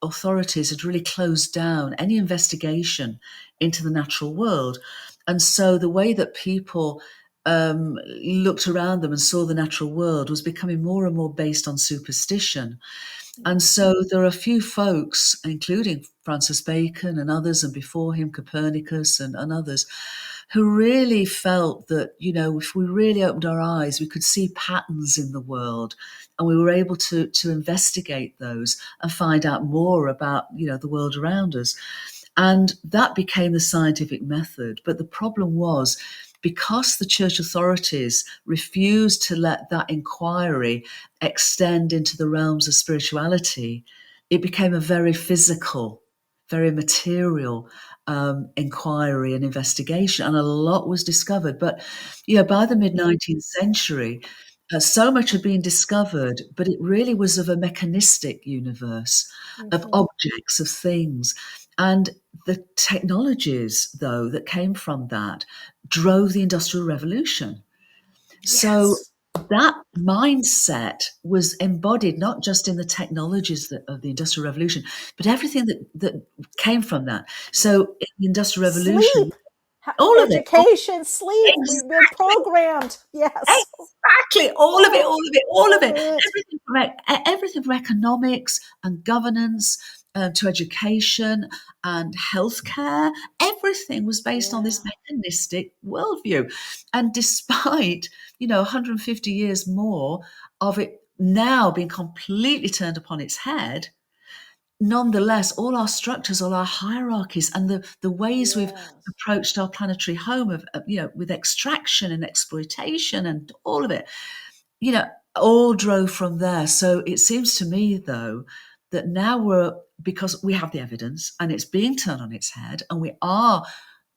authorities had really closed down any investigation into the natural world. And so the way that people looked around them and saw the natural world was becoming more and more based on superstition. And mm, so there are a few folks, including Francis Bacon and others, and before him, Copernicus and others, who really felt that, if we really opened our eyes, we could see patterns in the world and we were able to investigate those and find out more about, the world around us. And that became the scientific method. But the problem was, because the church authorities refused to let that inquiry extend into the realms of spirituality, it became a very physical, very material inquiry and investigation, and a lot was discovered. But by the mid-19th century, so much had been discovered, but it really was of a mechanistic universe, of objects, of things. And the technologies, though, that came from that drove the Industrial Revolution. Yes. So that mindset was embodied not just in the technologies of the Industrial Revolution, but everything that came from that. So in the Industrial Revolution, Sleep, all of it. education, sleep, we've been Exactly. programmed. Yes. Exactly. All of it. Everything from economics and governance to education and healthcare. Everything was based on this mechanistic worldview. And despite, 150 years more of it now being completely turned upon its head, nonetheless, all our structures, all our hierarchies, and the ways we've approached our planetary home of with extraction and exploitation and all of it, all drove from there. So it seems to me, though, that now because we have the evidence and it's being turned on its head, and we are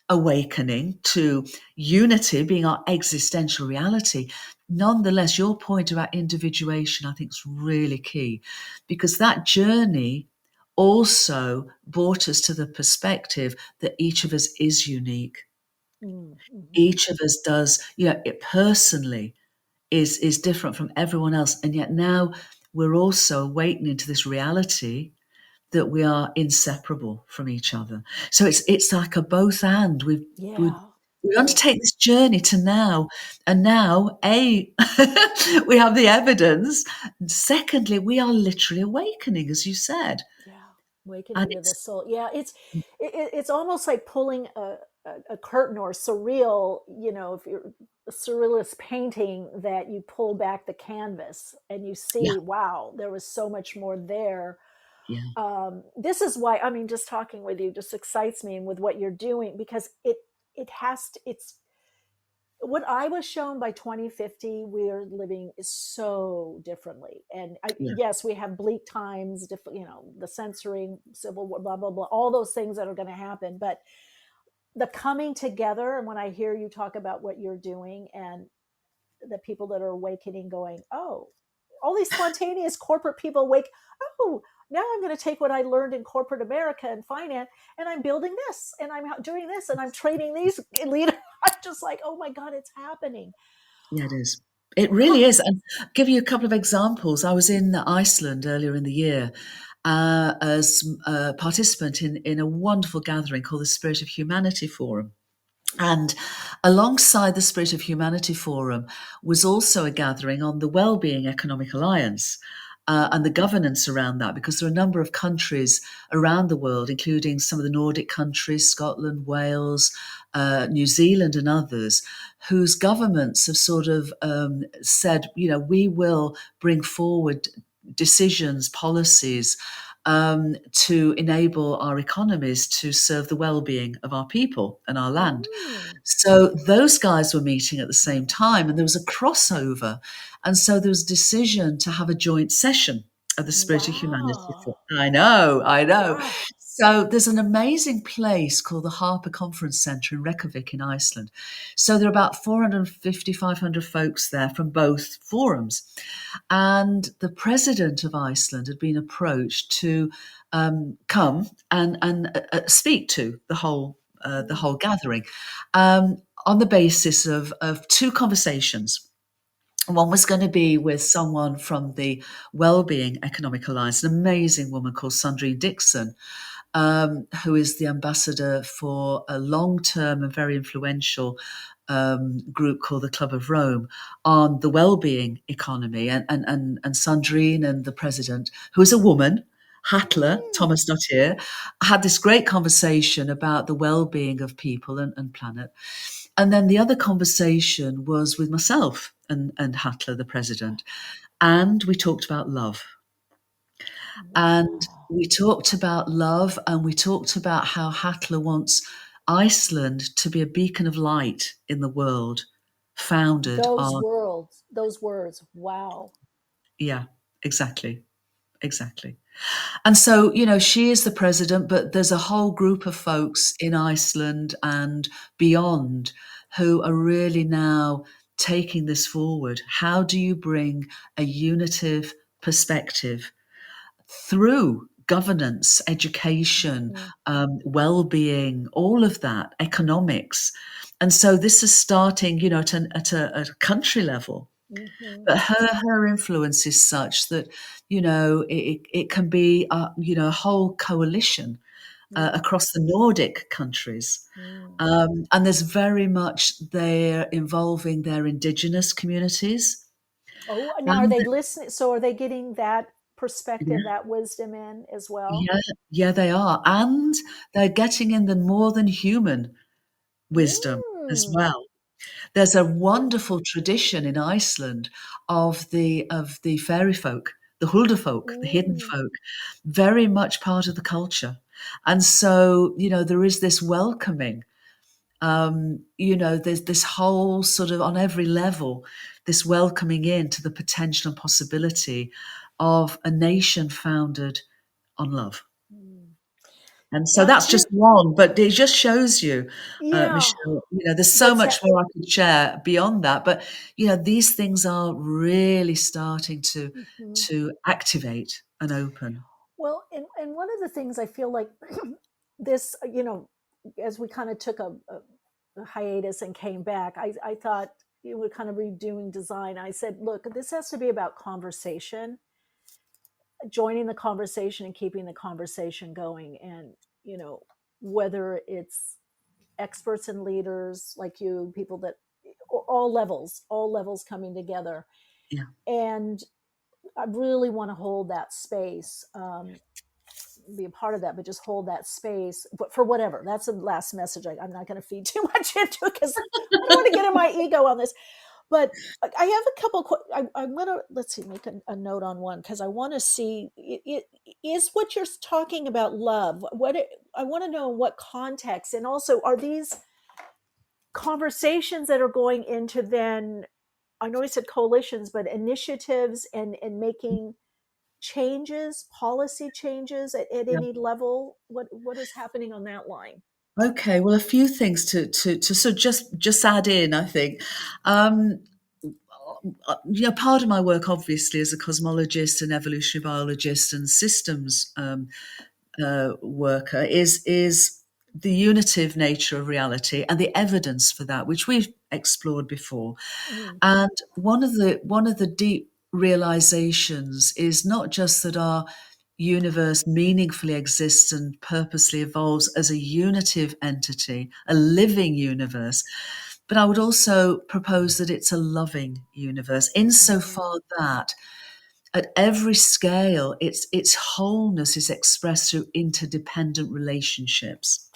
awakening to unity being our existential reality. Nonetheless, your point about individuation, I think, is really key, because that journey also brought us to the perspective that each of us is unique. Mm-hmm. Each of us does, it personally is different from everyone else. And yet now we're also awakening to this reality that we are inseparable from each other. So it's like a both and. We undertake this journey to now, and now we have the evidence. And secondly, we are literally awakening, as you said. Awakening to the soul. It's almost like pulling a curtain, or surreal, if you're a surrealist painting, that you pull back the canvas and you see, wow, there was so much more there. This is why, just talking with you just excites me, and with what you're doing, because it's what I was shown by 2050, we're living is so differently. And yes, we have bleak times, the censoring, civil war, blah, blah, blah, all those things that are going to happen. But the coming together, and when I hear you talk about what you're doing, and the people that are awakening, going, oh, all these spontaneous corporate people wake, oh, now I'm going to take what I learned in corporate America and finance, and I'm building this, and I'm doing this, and I'm training these leaders. I'm just like, oh my God, it's happening. Yeah, it is. It really is. And I'll give you a couple of examples. I was in Iceland earlier in the year as a participant in a wonderful gathering called the Spirit of Humanity Forum. And alongside the Spirit of Humanity Forum was also a gathering on the Wellbeing Economic Alliance and the governance around that, because there are a number of countries around the world, including some of the Nordic countries, Scotland, Wales, New Zealand and others, whose governments have sort of said, we will bring forward decisions, policies to enable our economies to serve the well-being of our people and our land. So those guys were meeting at the same time, and there was a crossover. And so there was a decision to have a joint session of the Spirit of Humanity. I know. Wow. So there's an amazing place called the Harper Conference Centre in Reykjavik in Iceland. So there are about 450, 500 folks there from both forums. And the president of Iceland had been approached to come and speak to the whole gathering on the basis of two conversations. One was going to be with someone from the Wellbeing Economic Alliance, an amazing woman called Sandrine Dixon, who is the ambassador for a long-term and very influential group called the Club of Rome on the well-being economy. And Sandrine and the president, who is a woman, Hatla, Thomas Dottir, had this great conversation about the well-being of people and planet. And then the other conversation was with myself and Hatla, the president. And we talked about love. And We talked about love, and we talked about how Hatler wants Iceland to be a beacon of light in the world, founded Those on, words, those words. Wow. yeah, exactly. Exactly. And so, she is the president, but there's a whole group of folks in Iceland and beyond who are really now taking this forward. How do you bring a unitive perspective through governance, education, well-being, all of that, economics? And so this is starting, at a country level. But her influence is such that, it can be, a whole coalition across the Nordic countries. And there's very much they're involving their indigenous communities. Oh, now are And they listening? So are they getting that yeah, perspective, that wisdom in as well? yeah, they are. And they're getting in the more than human wisdom as Mm. well. There's a wonderful tradition in Iceland of the fairy folk, the huldufolk, the hidden Mm. folk, very much part of the culture. And so, there is this welcoming. There's this whole sort of on every level, this welcoming into the potential and possibility of a nation founded on love. Mm. And so Now, that's just one, but it just shows you, yeah, Michelle, there's so what's much more I could share beyond that. But, these things are really starting Mhm. to activate and open. Well, and one of the things I feel like this, as we kind of took a hiatus and came back, I thought you were kind of redoing design. I said, look, this has to be about conversation, joining the conversation and keeping the conversation going. And, whether it's experts and leaders like you, people that all levels coming together. Yeah. And I really want to hold that space, be a part of that, but just hold that space. But for whatever, that's the last message. I'm not going to feed too much into it because I don't want to get in my ego on this. But I have a couple. I'm going to let's see, make a note on one because I want to see is what you're talking about love. I want to know in what context, and also are these conversations that are going into then? I know I said coalitions, but initiatives and making changes, policy changes at Yeah. any level. What is happening on that line? Okay. Well, a few things to sort of just add in, I think. Part of my work, obviously, as a cosmologist and evolutionary biologist and systems worker, is the unitive nature of reality and the evidence for that, which we've explored before. Mm. And one of the deep realizations is not just that our universe meaningfully exists and purposely evolves as a unitive entity, a living universe, but I would also propose that it's a loving universe, insofar that at every scale, its wholeness is expressed through interdependent relationships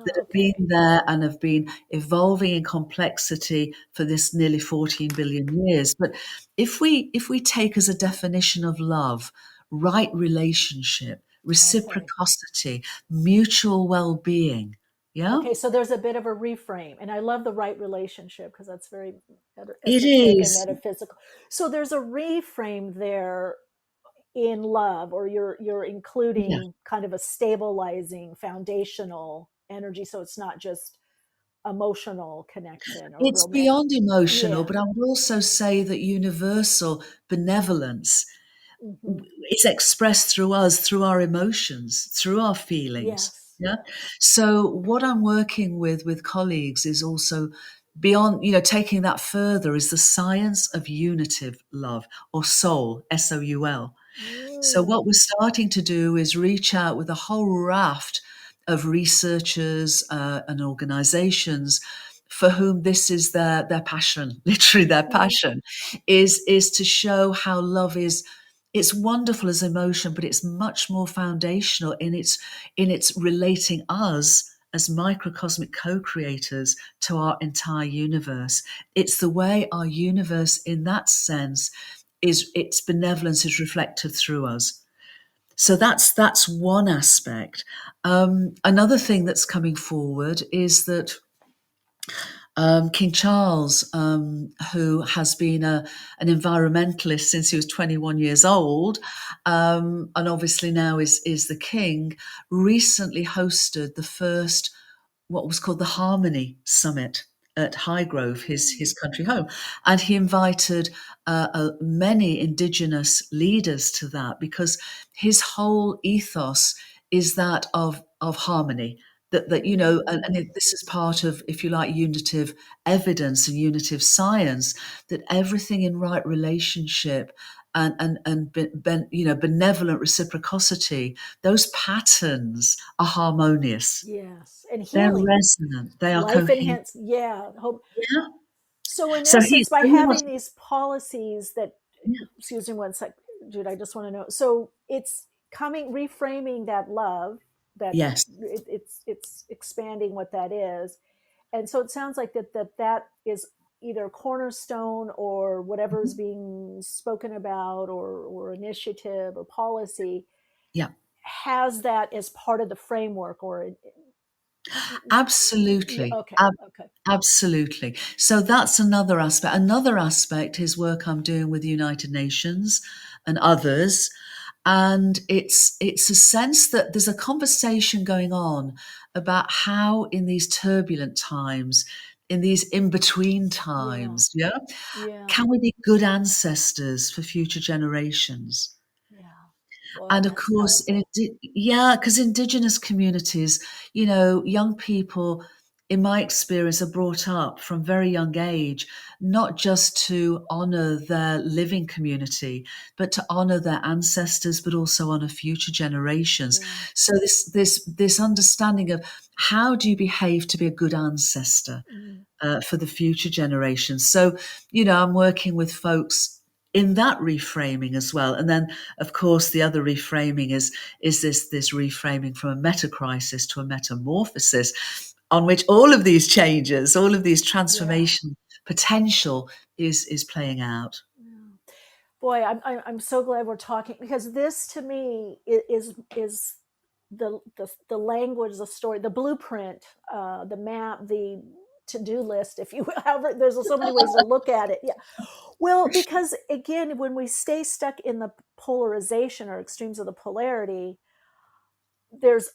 that have Okay. been there and have been evolving in complexity for this nearly 14 billion years. But if we take as a definition of love, right relationship, Okay. reciprocity, mutual well-being, yeah, Okay. So there's a bit of a reframe, and I love the right relationship because that's very it esoteric and is. metaphysical. So there's a reframe there in love, or you're Yeah. including kind of a stabilizing foundational energy, so it's not just emotional connection or It's romantic. beyond emotional, Yeah. but I would also say that universal benevolence Hmm. is expressed through us, through our emotions, through our feelings. Yes. Yeah. So what I'm working with colleagues is also beyond, taking that further is the science of unitive love or soul, SOUL. So what Mm. we're starting to do is reach out with a whole raft of researchers and organizations for whom this is their passion, literally their Mm. passion, is to show how love is. It's wonderful as emotion, but it's much more foundational in its relating us as microcosmic co-creators to our entire universe. It's the way our universe, in that sense, is its benevolence is reflected through us. So that's one aspect. Another thing that's coming forward is that King Charles, who has been an environmentalist since he was 21 years old, and obviously now is the king, recently hosted the first, what was called the Harmony Summit at Highgrove, his country home. And he invited many Indigenous leaders to that, because his whole ethos is that of harmony. That this is part of, if you like, unitive evidence and unitive science, that everything in right relationship and benevolent reciprocity, those patterns are harmonious. Yes, and They're healing, resonant. They are life coherent. enhance. Yeah, hope. Yeah. So in So essence, by he wants. having these policies that, Yeah. excuse me one sec, Jude, I just want to know. So it's reframing that love, that Yes. it's expanding what that is, and so it sounds like that is either cornerstone or whatever is Mhm. being spoken about, or initiative or policy Yeah. has that as part of the framework, or yeah, Absolutely. okay, okay, Absolutely. So that's another aspect. Another aspect is work I'm doing with the United Nations and others. And it's a sense that there's a conversation going on about how, in these turbulent times, in these in-between yeah, times, yeah, can we be good ancestors for future generations? yeah. Boy, And of that's course, powerful. because Indigenous communities, young people, in my experience, are brought up from very young age, not just to honor their living community, but to honor their ancestors, but also honor future generations. Yeah. So this understanding of how do you behave to be a good ancestor Mm. for the future generations. So, I'm working with folks in that reframing as well. And then, of course, the other reframing is this reframing from a metacrisis to a metamorphosis, on which all of these changes, all of these Yeah. transformation potential is playing out. Yeah. Boy, I'm so glad we're talking, because this to me is the language, the story, the blueprint, the map, the to-do list, if you will. However, there's so many ways to look at it. Yeah. Well, because again, when we stay stuck in the polarization or extremes of the polarity, there's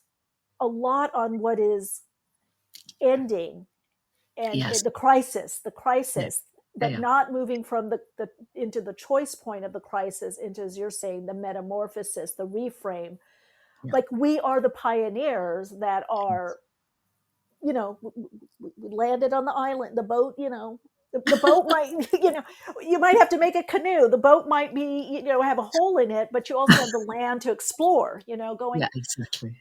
a lot on what is ending, and Yes. the Yeah. crisis, Yeah. but Yeah. not moving from the into the choice point of the crisis into, as you're saying, the metamorphosis, the reframe. Yeah. Like, we are the pioneers that are, we landed on the island, the boat, the boat might, you might have to make a canoe. The boat might be, have a hole in it, but you also have the land to explore, going. Yeah, exactly.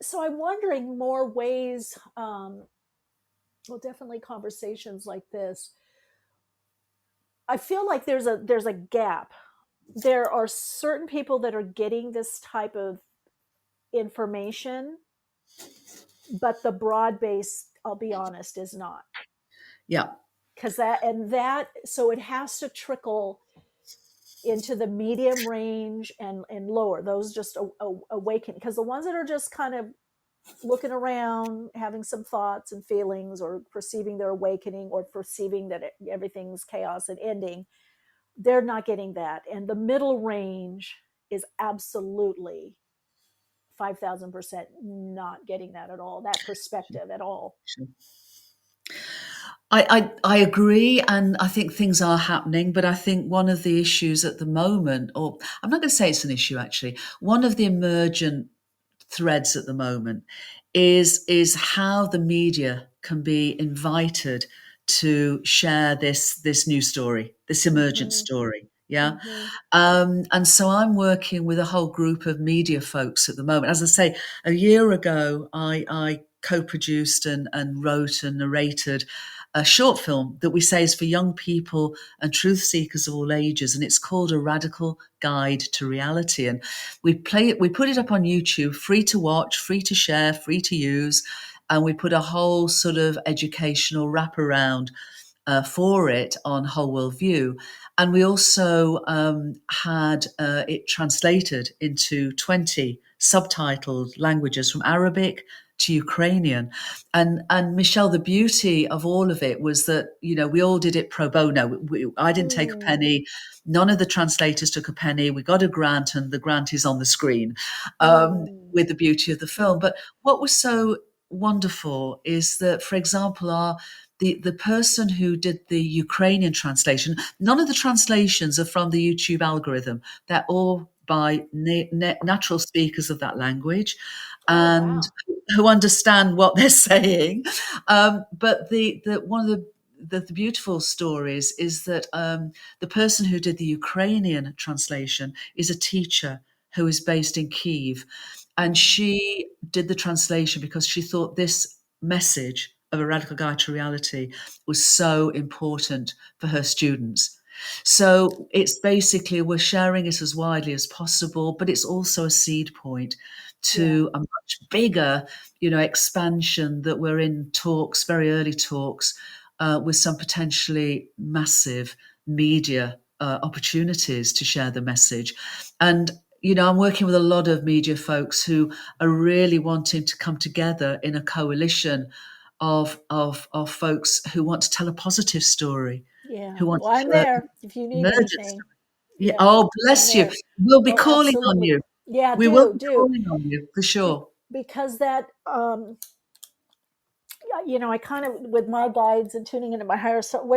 So I'm wondering more ways, well, definitely conversations like this. I feel like there's a gap. There are certain people that are getting this type of information, but the broad base, I'll be honest, is not. Yeah. Because so it has to trickle into the medium range and lower, those just awaken, because the ones that are just kind of looking around, having some thoughts and feelings, or perceiving their awakening, or perceiving that everything's chaos and ending, they're not getting that. And the middle range is absolutely 5,000% not getting that at all, that perspective at all. I agree, and I think things are happening, but I think one of the issues at the moment, or I'm not going to say it's an issue actually, one of the emergent threads at the moment is how the media can be invited to share this new story, this emergent story. Yeah. Mm-hmm. And so I'm working with a whole group of media folks at the moment. As I say, a year ago, I co-produced and wrote and narrated a short film that we say is for young people and truth seekers of all ages, and it's called A Radical Guide to Reality. And we put it up on YouTube, free to watch, free to share, free to use, and we put a whole sort of educational wraparound for it on WholeWorld-View. And we also had it translated into 20 subtitled languages from Arabic to Ukrainian. And Michelle, the beauty of all of it was that, we all did it pro bono. I didn't take a penny. None of the translators took a penny. We got a grant, and the grant is on the screen with the beauty of the film. But what was so wonderful is that, for example, the person who did the Ukrainian translation, none of the translations are from the YouTube algorithm. They're all by natural speakers of that language and who understand what they're saying. But one of the beautiful stories is that the person who did the Ukrainian translation is a teacher who is based in Kyiv. And she did the translation because she thought this message of a radical guide to reality was so important for her students. So it's basically, we're sharing it as widely as possible, but it's also a seed point to a much bigger, expansion that we're in talks, very early talks, with some potentially massive media opportunities to share the message. And I'm working with a lot of media folks who are really wanting to come together in a coalition of folks who want to tell a positive story. Yeah. Who want Well, I'm there if you need anything. Yeah. Oh, bless you. We'll be calling on you. Yeah, we will be calling on you for sure. Because that, I kind of, with my guides and tuning into my higher self,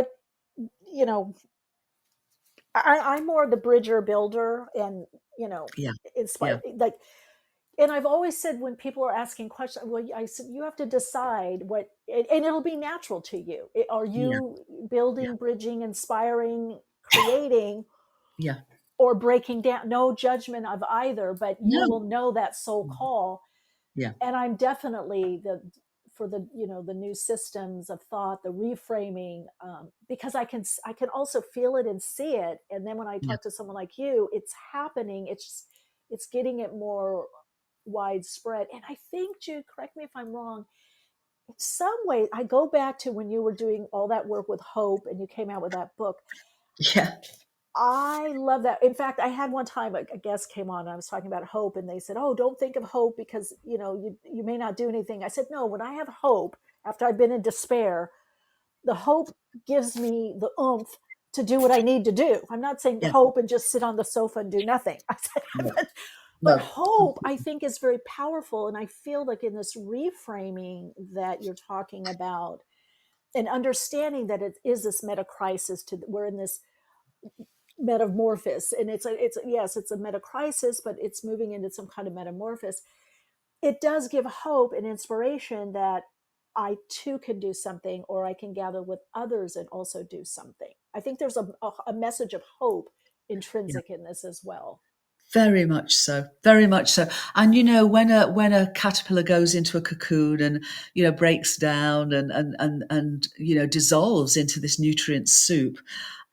I'm more the bridger builder and, inspire, like, and I've always said when people are asking questions, well, I said, you have to decide what, and it'll be natural to you. Are you building, bridging, inspiring, creating, or breaking down? No judgment of either, but you will know that soul call. Yeah. And I'm definitely for the new systems of thought, the reframing, because I can also feel it and see it. And then when I talk to someone like you, it's happening. It's getting it more widespread. And I think, Jude, correct me if I'm wrong, in some way, I go back to when you were doing all that work with Hope and you came out with that book. Yeah. I love that. In fact, I had one time a guest came on and I was talking about hope and they said, oh, don't think of hope because, you may not do anything. I said, no, when I have hope, after I've been in despair, the hope gives me the oomph to do what I need to do. I'm not saying hope and just sit on the sofa and do nothing. I said, but hope, I think, is very powerful. And I feel like in this reframing that you're talking about and understanding that it is this metacrisis, we're in this metamorphosis, and it's a metacrisis, but it's moving into some kind of metamorphosis. It does give hope and inspiration that I too can do something, or I can gather with others and also do something. I think there's a message of hope intrinsic in this as well. Very much so. Very much so. And when a caterpillar goes into a cocoon and breaks down and dissolves into this nutrient soup,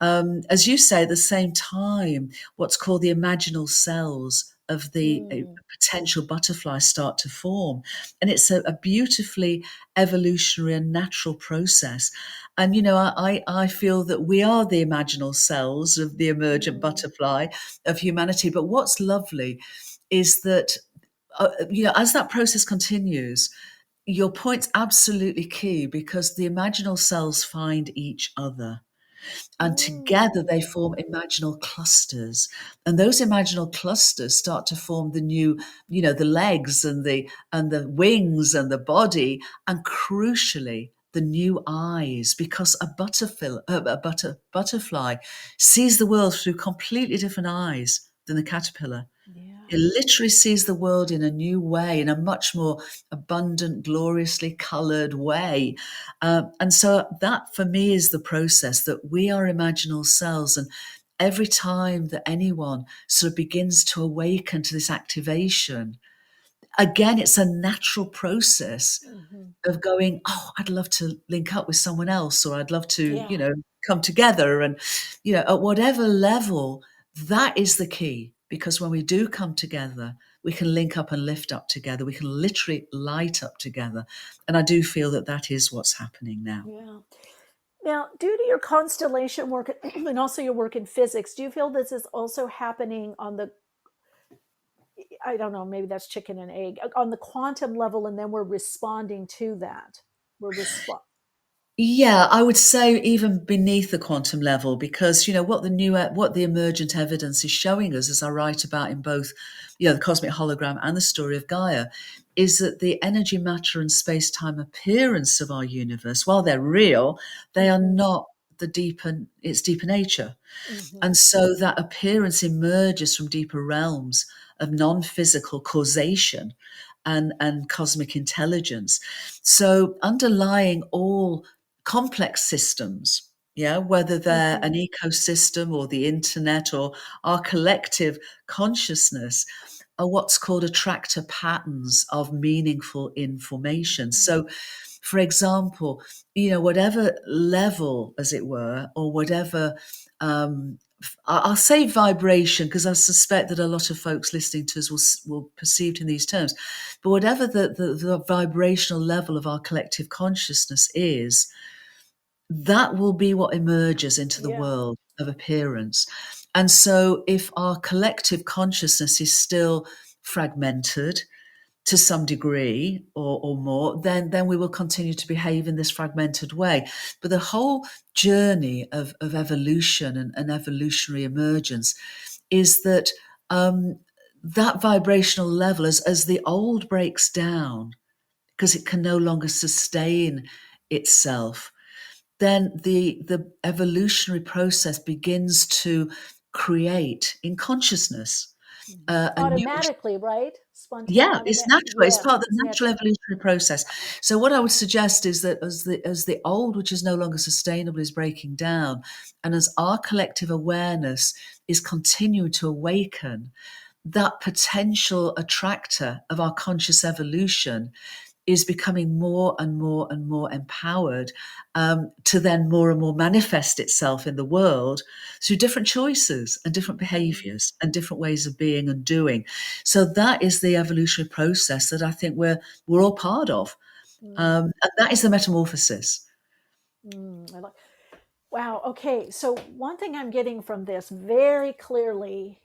as you say, at the same time, what's called the imaginal cells of the potential butterfly start to form. And it's a beautifully evolutionary and natural process. And, I feel that we are the imaginal cells of the emergent butterfly of humanity. But what's lovely is that, as that process continues, your point's absolutely key, because the imaginal cells find each other. And together they form imaginal clusters. And those imaginal clusters start to form the new, the legs and the wings and the body, and crucially, the new eyes, because a butterfly sees the world through completely different eyes than the caterpillar. It literally sees the world in a new way, in a much more abundant, gloriously colored way. And so that, for me, is the process, that we are imaginal cells. And every time that anyone sort of begins to awaken to this activation, again, it's a natural process of going, oh, I'd love to link up with someone else, or I'd love to, come together. And, at whatever level, that is the key. Because when we do come together, we can link up and lift up together. We can literally light up together. And I do feel that is what's happening now. Yeah. Now, due to your constellation work and also your work in physics, do you feel this is also happening on the, I don't know, maybe that's chicken and egg, on the quantum level, and then we're responding to that? Yeah, I would say even beneath the quantum level, because what the emergent evidence is showing us, as I write about in both, the cosmic hologram and the story of Gaia, is that the energy, matter, and space-time appearance of our universe, while they're real, they are not its deeper nature. And so that appearance emerges from deeper realms of non-physical causation and cosmic intelligence. So underlying all complex systems, whether they're an ecosystem or the internet or our collective consciousness, are what's called attractor patterns of meaningful information. So, for example, whatever level, as it were, or whatever, I'll say vibration, because I suspect that a lot of folks listening to us will perceive it in these terms, but whatever the vibrational level of our collective consciousness is, that will be what emerges into the world of appearance. And so if our collective consciousness is still fragmented to some degree or more, then we will continue to behave in this fragmented way. But the whole journey of evolution and evolutionary emergence is that that vibrational level, as the old breaks down, because it can no longer sustain itself, then the evolutionary process begins to create in consciousness a new. Automatically, right? Yeah, it's natural. It's Yeah, part of the it's natural natural. evolutionary process. So what I would suggest is that as the old, which is no longer sustainable, is breaking down, and as our collective awareness is continuing to awaken, that potential attractor of our conscious evolution is becoming more and more and more empowered to then more and more manifest itself in the world through different choices and different behaviors and different ways of being and doing. So that is the evolutionary process that I think we're all part of. And that is the metamorphosis. Wow. Okay. So one thing I'm getting from this very clearly,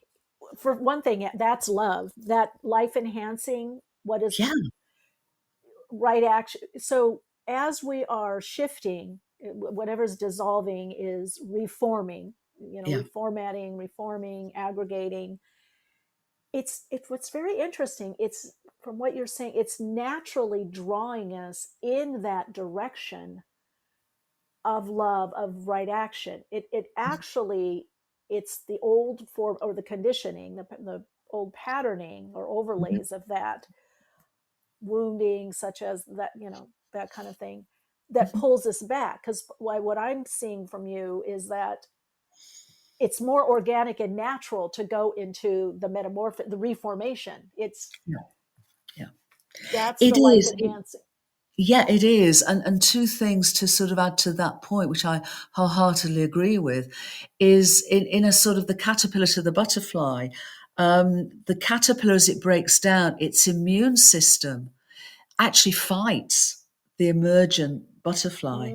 for one thing, that's love, that life enhancing, what is Yeah, right action. So as we are shifting, whatever's dissolving is reforming, yeah. reforming, aggregating. It's what's very interesting. It's, from what you're saying, it's naturally drawing us in that direction of love, of right action. It actually, it's the old form or the conditioning, the old patterning or overlays of that wounding, such as that, that kind of thing, that pulls us back. Because what I'm seeing from you is that it's more organic and natural to go into the reformation. It's, Yeah, yeah. that's It the life is. enhancing. Yeah, it is. And two things to sort of add to that point, which I wholeheartedly agree with, is in a sort of the caterpillar to the butterfly. The caterpillar, as it breaks down, its immune system actually fights the emergent butterfly.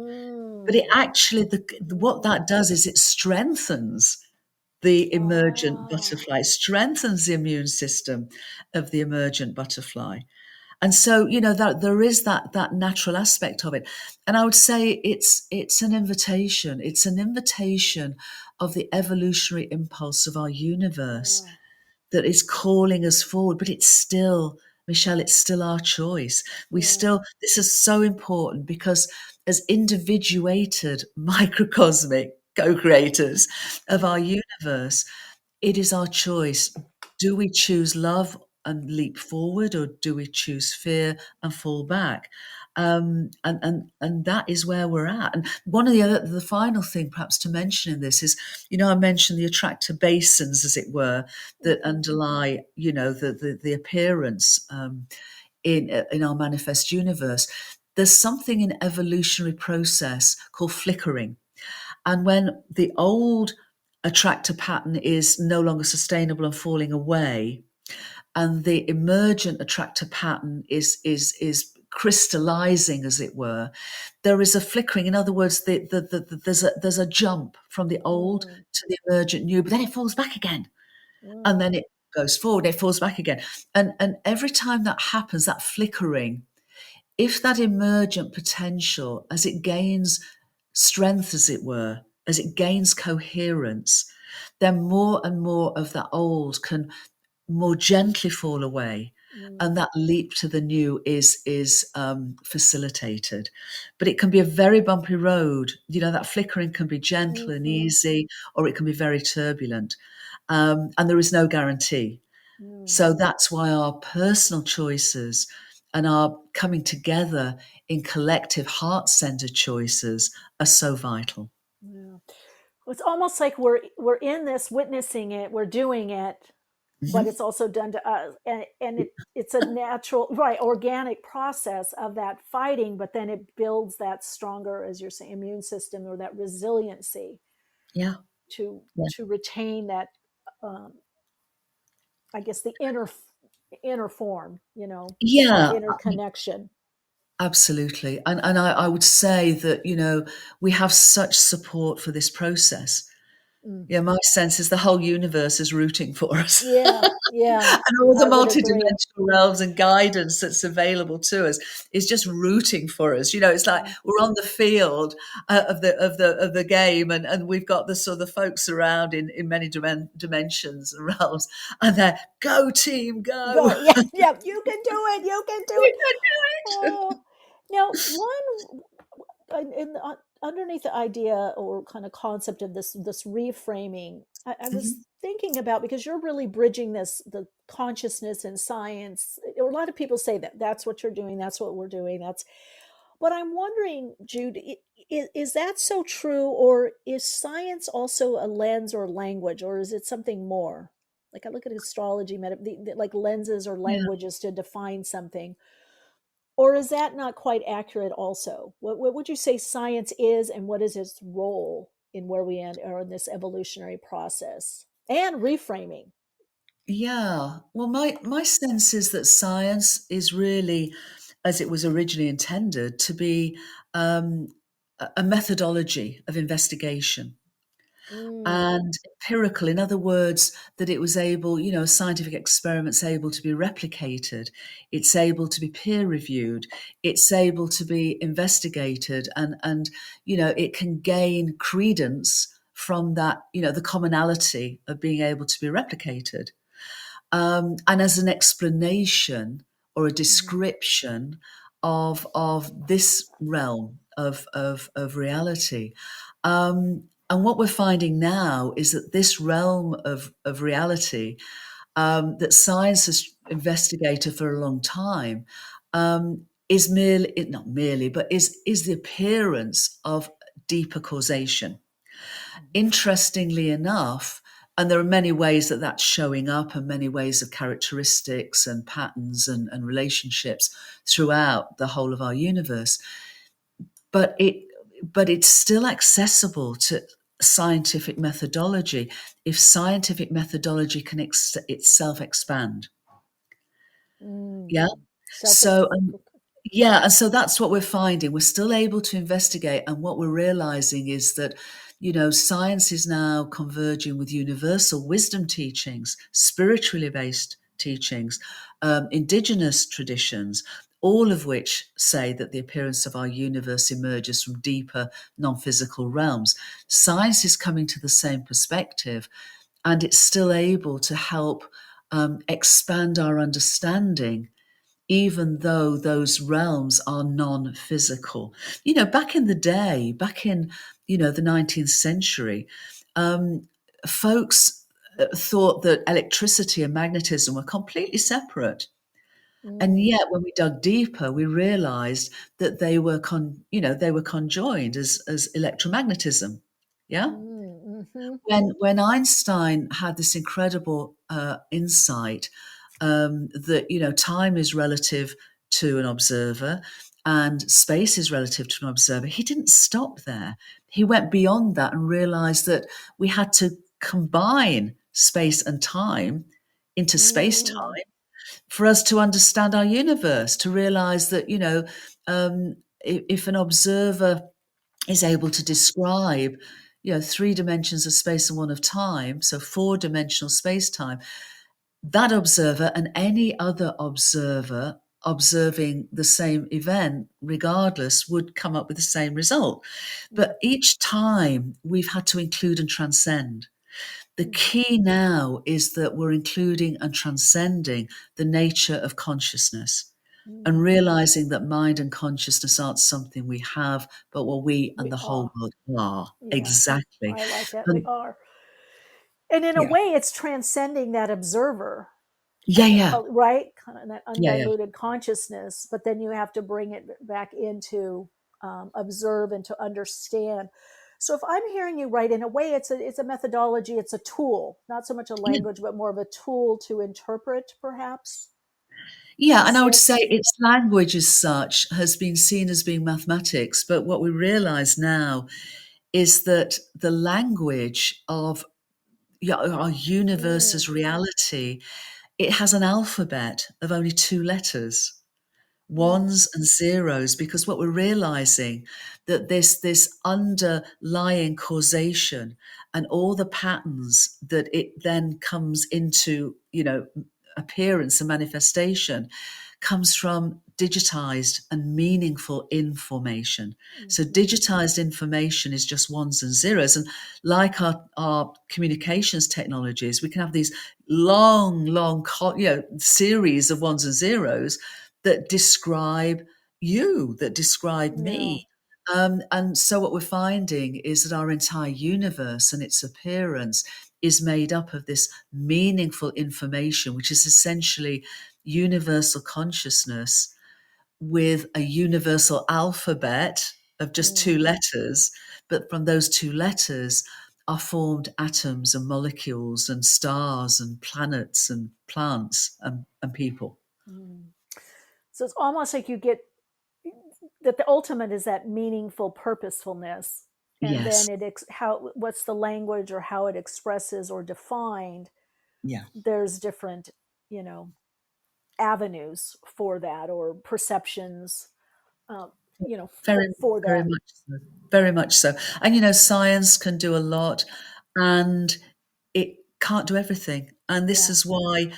But it actually, what that does is it strengthens the emergent butterfly, it strengthens the immune system of the emergent butterfly. And so, that there is that natural aspect of it. And I would say it's an invitation. It's an invitation of the evolutionary impulse of our universe that is calling us forward. But it's still, Michele, it's still our choice. This is so important, because as individuated microcosmic co-creators of our universe, it is our choice. Do we choose love and leap forward, or do we choose fear and fall back? And that is where we're at. And one of the final thing perhaps to mention in this is, I mentioned the attractor basins, as it were, that underlie, the appearance in our manifest universe. There's something in evolutionary process called flickering. And when the old attractor pattern is no longer sustainable and falling away, and the emergent attractor pattern is crystallizing, as it were, there is a flickering. In other words, there's a jump from the old to the emergent new, but then it falls back again. And then it goes forward, it falls back again. And every time that happens, that flickering, if that emergent potential, as it gains strength, as it were, as it gains coherence, then more and more of that old can more gently fall away. And that leap to the new is facilitated. But it can be a very bumpy road. You know, that flickering can be gentle and easy, or it can be very turbulent. And there is no guarantee. So that's why our personal choices and our coming together in collective heart-centered choices are so vital. Yeah. It's almost like we're in this, witnessing it, we're doing it, but it's also done to us, and it's a natural, right, organic process of that fighting, but then it builds that stronger, as you're saying, immune system, or that resiliency. Yeah. To retain that, I guess, the inner form, you know, Yeah. that inner connection. Absolutely. And I would say that, you know, we have such support for this process. Yeah, my sense is the whole universe is rooting for us. Yeah. And all the multidimensional realms and guidance that's available to us is just rooting for us. You know, it's like we're on the field of the game, and we've got the sort of folks around in many dimensions and realms, and they're go team, go. Yeah, you can do it. You can do it. Oh. Now, underneath the idea or kind of concept of this reframing, I was thinking about, because you're really bridging the consciousness and science. A lot of people say that's what you're doing, that's what we're doing, but I'm wondering, Jude, is that so true, or is science also a lens or language, or is it something more? Like, I look at astrology, like lenses or languages to define something. Or is that not quite accurate also? What would you say science is, and what is its role in where we are in this evolutionary process and reframing? Yeah. Well, my sense is that science is really, as it was originally intended, to be a methodology of investigation. And empirical, in other words, that it was able, you know, scientific experiments able to be replicated, it's able to be peer reviewed, it's able to be investigated, and you know, it can gain credence from that, you know, the commonality of being able to be replicated. And as an explanation or a description of this realm of reality. And what we're finding now is that this realm of reality that science has investigated for a long time is not merely, but is the appearance of deeper causation. Interestingly enough, and there are many ways that that's showing up, and many ways of characteristics and patterns and relationships throughout the whole of our universe. But it's still accessible to scientific methodology if scientific methodology can itself expand. Yeah. So and so that's what we're finding. We're still able to investigate, and what we're realizing is that, you know, science is now converging with universal wisdom teachings, spiritually based teachings, indigenous traditions, all of which say that the appearance of our universe emerges from deeper non-physical realms. Science is coming to the same perspective, and it's still able to help expand our understanding, even though those realms are non-physical. You know, back in the day, back in, you know, the 19th century, folks thought that electricity and magnetism were completely separate. And yet, when we dug deeper, we realized that they were conjoined as electromagnetism. Yeah. When Einstein had this incredible insight that, you know, time is relative to an observer and space is relative to an observer, he didn't stop there. He went beyond that and realized that we had to combine space and time into space-time for us to understand our universe, to realize that, if an observer is able to describe, 3 dimensions of space and 1 of time, so 4-dimensional space-time, that observer and any other observer observing the same event, regardless, would come up with the same result. But each time we've had to include and transcend. The key now is that we're including and transcending the nature of consciousness and realizing that mind and consciousness aren't something we have, but what we and the whole world are. Yeah, Exactly. I like that. And, We are. And in a yeah. way, it's transcending that observer, Yeah. right? Kind of that Yeah. undiluted consciousness, but then you have to bring it back into observe and to understand. So if I'm hearing you right, in a way, it's a methodology, it's a tool, not so much a language, but more of a tool to interpret, perhaps. Yeah, and I would say its language as such has been seen as being mathematics, but what we realize now is that the language of our universe's reality, it has an alphabet of only 2 letters, ones and zeros, because what we're realizing that this underlying causation and all the patterns that it then comes into, appearance and manifestation comes from digitized and meaningful information. So digitized information is just ones and zeros. And like our communications technologies, we can have these long, series of ones and zeros that describe you, that describe me. And so what we're finding is that our entire universe and its appearance is made up of this meaningful information, which is essentially universal consciousness with a universal alphabet of just 2 letters. But from those 2 letters are formed atoms and molecules and stars and planets and plants and people. So it's almost like you get that the ultimate is that meaningful purposefulness, and Yes. then what's the language or how it expresses or defined. Yeah. There's different, avenues for that, or perceptions, for that. Very much so. Very much so. And science can do a lot, and it can't do everything. And this is why,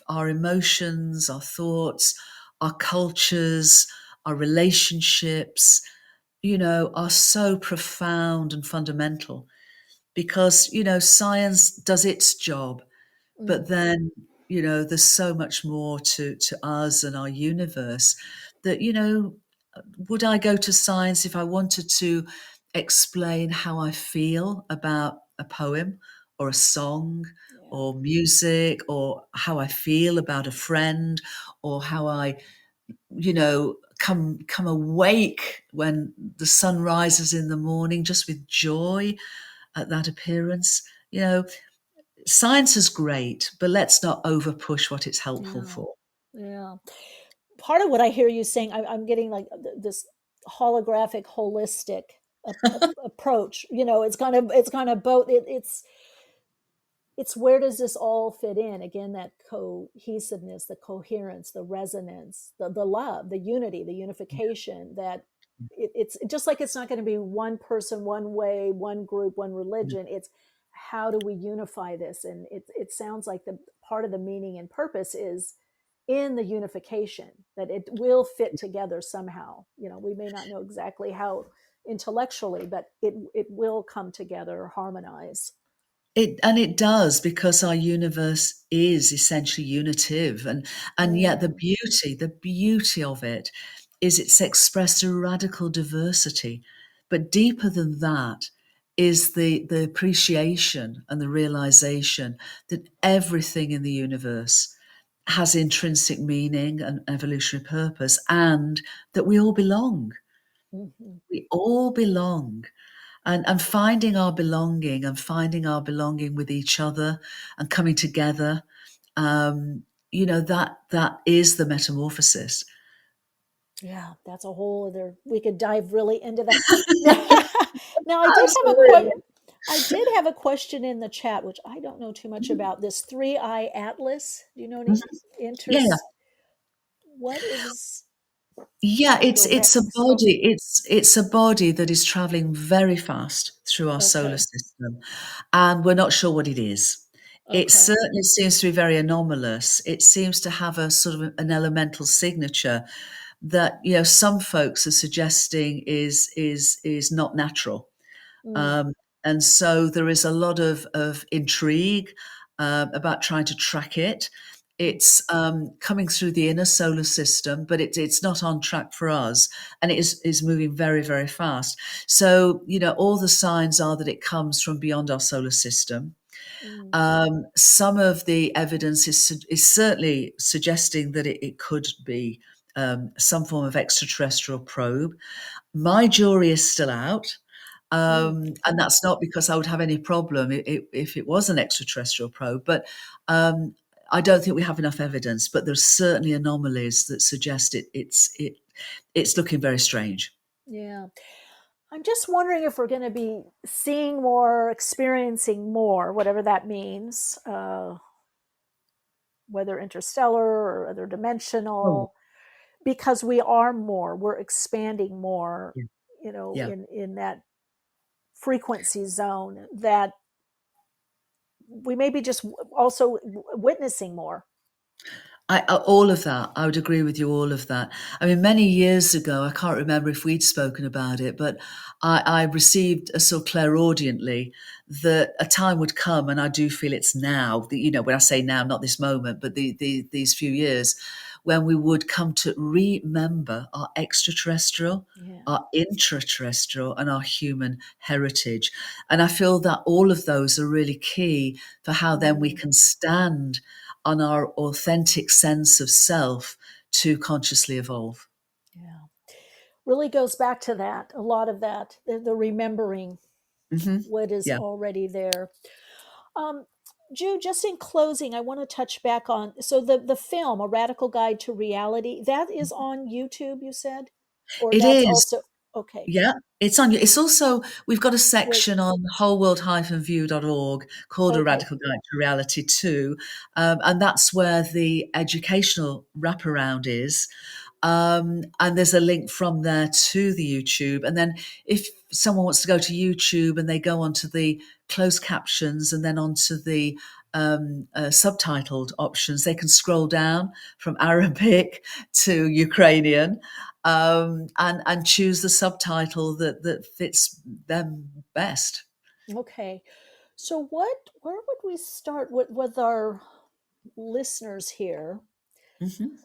our emotions, our thoughts, our cultures, our relationships, are so profound and fundamental, because, science does its job, but then, there's so much more to us and our universe that, would I go to science if I wanted to explain how I feel about a poem or a song or music, or how I feel about a friend, or how I, come awake when the sun rises in the morning just with joy at that appearance? Science is great, but let's not over push what it's helpful for. Yeah. Part of what I hear you saying, I'm getting like this holographic, holistic approach. It's kind of both. It's where does this all fit in? Again, that cohesiveness, the coherence, the resonance, the love, the unity, the unification. That it's just like it's not going to be one person, one way, one group, one religion. It's how do we unify this? And it sounds like the part of the meaning and purpose is in the unification, that it will fit together somehow. We may not know exactly how intellectually, but it will come together, harmonize. It does, because our universe is essentially unitive, and yet the beauty of it is it's expressed a radical diversity. But deeper than that is the appreciation and the realization that everything in the universe has intrinsic meaning and evolutionary purpose, and that we all belong. We all belong. And finding our belonging with each other and coming together, that is the metamorphosis. Yeah, that's a whole other. We could dive really into that. Now, I did have I did have a question in the chat, which I don't know too much about this 3-eye atlas. Do you know any Yeah, yeah. what is Yeah, it's a directing? So, body. It's a body that is traveling very fast through our solar okay, system, and we're not sure what it is. It okay. certainly seems to be very anomalous. It seems to have a sort of an elemental signature that, you know, some folks are suggesting is not natural. Mm, Um, and so there is a lot of intrigue about trying to track it. mm, It's coming through the inner solar system, but it's not on track for us, and it is moving very, very fast. So, you know, all the signs are that it comes from beyond our solar system. mm, Some of the evidence is certainly suggesting that it could be some form of extraterrestrial probe. My jury is still out. mm. And that's not because I would have any problem if it was an extraterrestrial probe, but I don't think we have enough evidence. But there's certainly anomalies that suggest it's looking very strange. Yeah. I'm just wondering if we're going to be seeing more, experiencing more, whatever that means, whether interstellar or other Oh, dimensional, because we are more, we're expanding more, yeah, yeah. in that frequency zone that we may be just also witnessing more. All of that, I would agree with you. All of that. I mean, many years ago, I can't remember if we'd spoken about it, but I received a sort of clairaudiently that a time would come, and I do feel it's now. That, you know, when I say now, not this moment, but these few years, when we would come to remember our extraterrestrial, Yeah. our intraterrestrial, and our human heritage. And I feel that all of those are really key for how then we can stand on our authentic sense of self to consciously evolve. Yeah. Really goes back to that, a lot of that, the remembering Hmm. what is Yeah, already there. Um, Jude, just in closing, I want to touch back on so the film, A Radical Guide to Reality, that is on YouTube, you said? Or it that's is. also okay. Yeah, it's on. It's also, we've got a Wait, section on wholeworld-view.org called A okay. Radical Guide to Reality too, and that's where the educational wraparound is. And there's a link from there to the YouTube. And then if someone wants to go to YouTube and they go onto the closed captions and then onto the subtitled options, they can scroll down from Arabic to Ukrainian, and choose the subtitle that fits them best. Okay. So where would we start with our listeners here Hmm.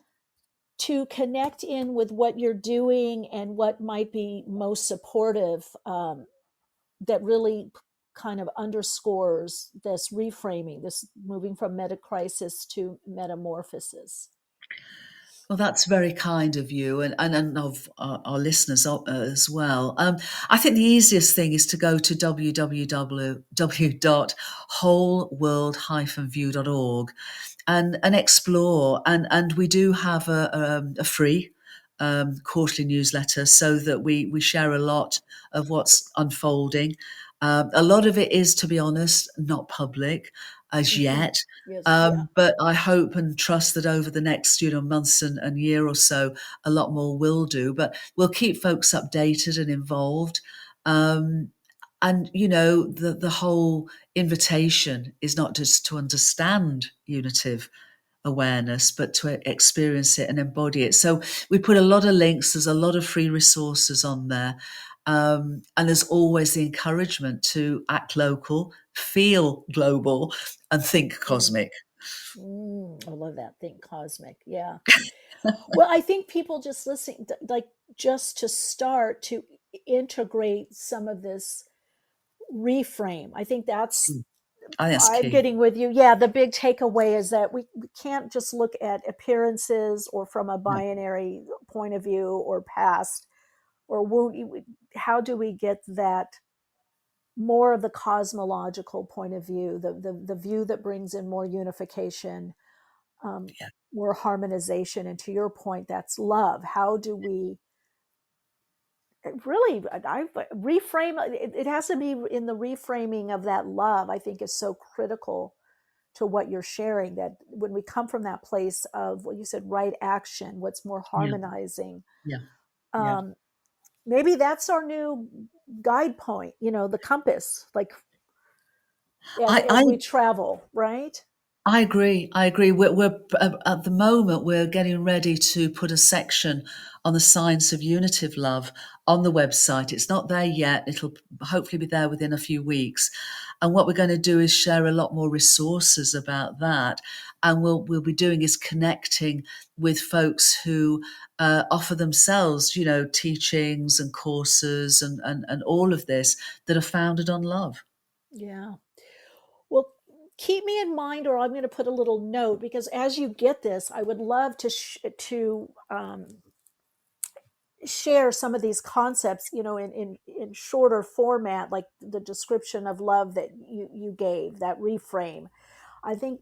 to connect in with what you're doing and what might be most supportive, that really kind of underscores this reframing, this moving from metacrisis to metamorphosis? Well, that's very kind of you and of our listeners as well. I think the easiest thing is to go to www.wholeworld-view.org and explore. And we do have a free quarterly newsletter so that we share a lot of what's unfolding. A lot of it is, to be honest, not public as Hmm. yet. Yes, yeah. But I hope and trust that over the next, months and year or so, a lot more will do. But we'll keep folks updated and involved. Um, and the whole invitation is not just to understand unitive awareness, but to experience it and embody it. So we put a lot of links. There's a lot of free resources on there. And there's always the encouragement to act local, feel global, and think Mm. cosmic. I love that. Think cosmic. Yeah. Well, I think people just listening, like just to start to integrate some of this reframe. I think that's, I think that's I'm key. getting with you. Yeah, the big takeaway is that we can't just look at appearances or from a No. binary point of view or past or wound. How do we get that more of the cosmological point of view, the view that brings in more unification, um, Yeah. more harmonization, and to your point, that's love. How do we really, I reframe it has to be in the reframing of that love. I think is so critical to what you're sharing, that when we come from that place of what you said, right action, what's more Yeah, harmonizing, yeah, yeah. um, maybe that's our new guide point, the compass, like I, as I we travel, right? I agree. I agree. We're at the moment we're getting ready to put a section on the science of unitive love on the website. It's not there yet. It'll hopefully be there within a few weeks. And what we're going to do is share a lot more resources about that. And we'll be doing is connecting with folks who offer themselves, teachings and courses and all of this that are founded on love. Yeah. Well, keep me in mind, or I'm going to put a little note, because as you get this, I would love to share some of these concepts, in shorter format, like the description of love that you gave, that reframe. I think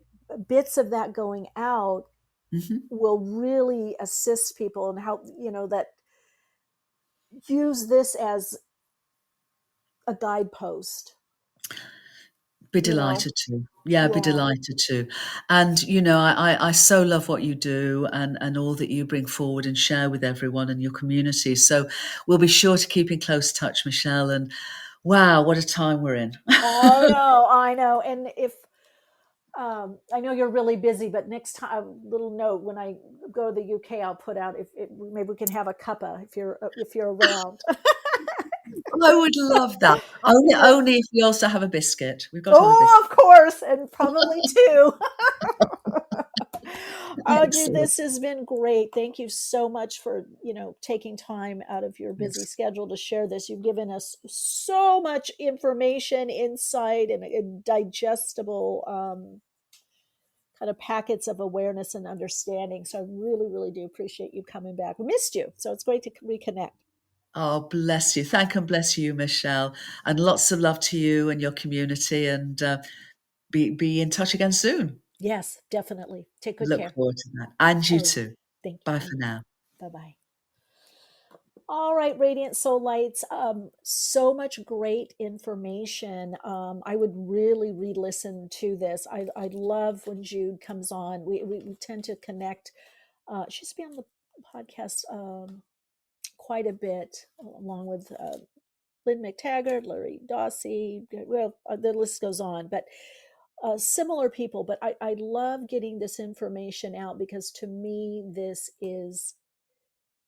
bits of that going out Hmm. will really assist people and help, that use this as a guidepost, Be you know. delighted to. Yeah, be Yeah. delighted to. And, I so love what you do and all that you bring forward and share with everyone in your community. So we'll be sure to keep in close touch, Michele. And wow, what a time we're in. Oh no, I know. And if I know you're really busy, but next time, little note, when I go to the UK, I'll put out, if maybe we can have a cuppa if you're around. I would love that. Only, Yeah. only if we also have a biscuit. We've got to have a Oh, biscuit. of course, and probably two. Oh, Jude, Excellent. this has been great. Thank you so much for, taking time out of your busy Yes. schedule to share this. You've given us so much information, insight, and digestible kind of packets of awareness and understanding. So I really, really do appreciate you coming back. We missed you, so it's great to reconnect. Oh, bless you. Thank and bless you, Michele. And lots of love to you and your community. And be in touch again soon. Yes, definitely. Take good Look care. forward to that. And you All right. too. Thank Bye you. for now. Bye bye. All right, Radiant Soul Lights. So much great information. I would really re-listen to this. I love when Jude comes on. We tend to connect. She's been on the podcast quite a bit, along with Lynn McTaggart, Larry Dawsey. Well, the list goes on, but similar people. But I love getting this information out, because to me, this is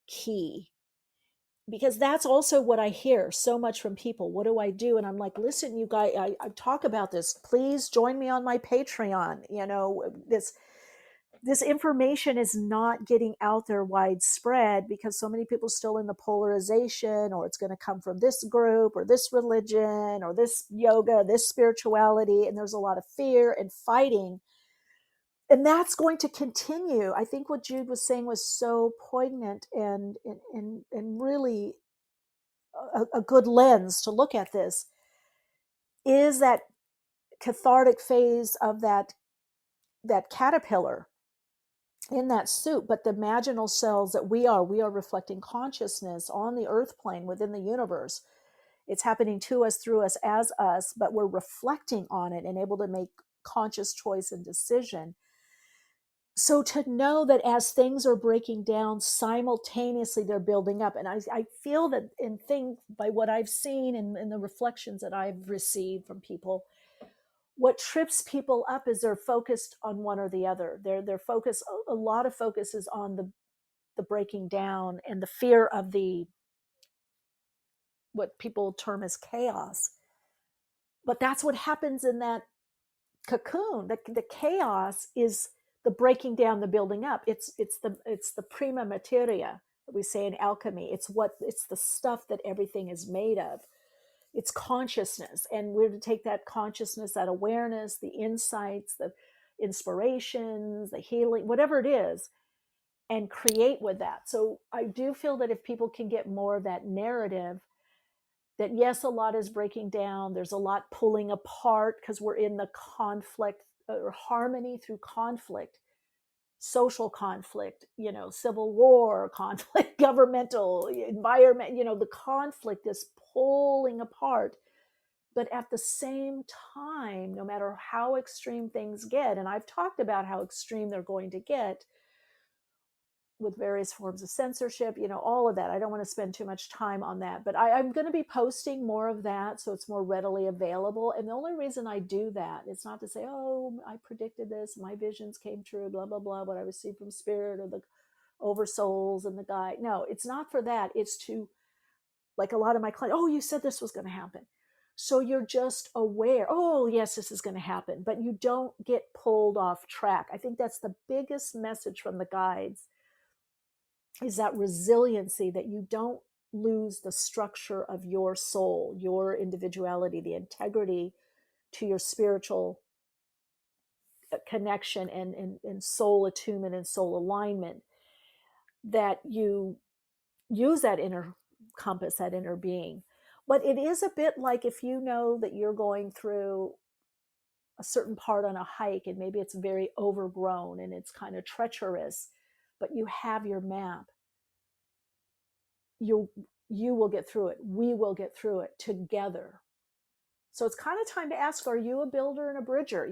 key, because that's also what I hear so much from people. What do I do? And I'm like, listen, you guys, I talk about this. Please join me on my Patreon. This information is not getting out there widespread, because so many people are still in the polarization, or it's going to come from this group or this religion or this yoga, this spirituality. And there's a lot of fear and fighting. And that's going to continue. I think what Jude was saying was so poignant and really a good lens to look at this, is that cathartic phase of that caterpillar in that soup. But the imaginal cells that we are reflecting consciousness on the earth plane within the universe. It's happening to us, through us, as us, but we're reflecting on it and able to make conscious choice and decision. So to know that as things are breaking down, simultaneously they're building up. And I feel that by what I've seen and the reflections that I've received from people, what trips people up is they're focused on one or the other. They're focused, a lot of focus is on the breaking down and the fear of what people term as chaos. But that's what happens in that cocoon. The chaos is the breaking down, the building up. It's the prima materia that we say in alchemy. It's the stuff that everything is made of. It's consciousness, and we're to take that consciousness, that awareness, the insights, the inspirations, the healing, whatever it is, and create with that. So I do feel that if people can get more of that narrative, that yes, a lot is breaking down, there's a lot pulling apart, because we're in the conflict or harmony through conflict. social conflict, civil war conflict, governmental, environment, the conflict is pulling apart. But at the same time, no matter how extreme things get, and I've talked about how extreme they're going to get with various forms of censorship, all of that. I don't want to spend too much time on that, but I'm going to be posting more of that so it's more readily available. And the only reason I do that, it's not to say, oh, I predicted this, my visions came true, blah, blah, blah, what I received from spirit or the oversouls and the guide. No, it's not for that. It's to, like a lot of my clients, oh, you said this was going to happen. So you're just aware, oh, yes, this is going to happen, but you don't get pulled off track. I think that's the biggest message from the guides, is that resiliency, that you don't lose the structure of your soul, your individuality, the integrity to your spiritual connection and soul attunement and soul alignment, that you use that inner compass, that inner being. But it is a bit like if you know that you're going through a certain part on a hike and maybe it's very overgrown and it's kind of treacherous, but you have your map. You will get through it. We will get through it together. So it's kind of time to ask, are you a builder and a bridger?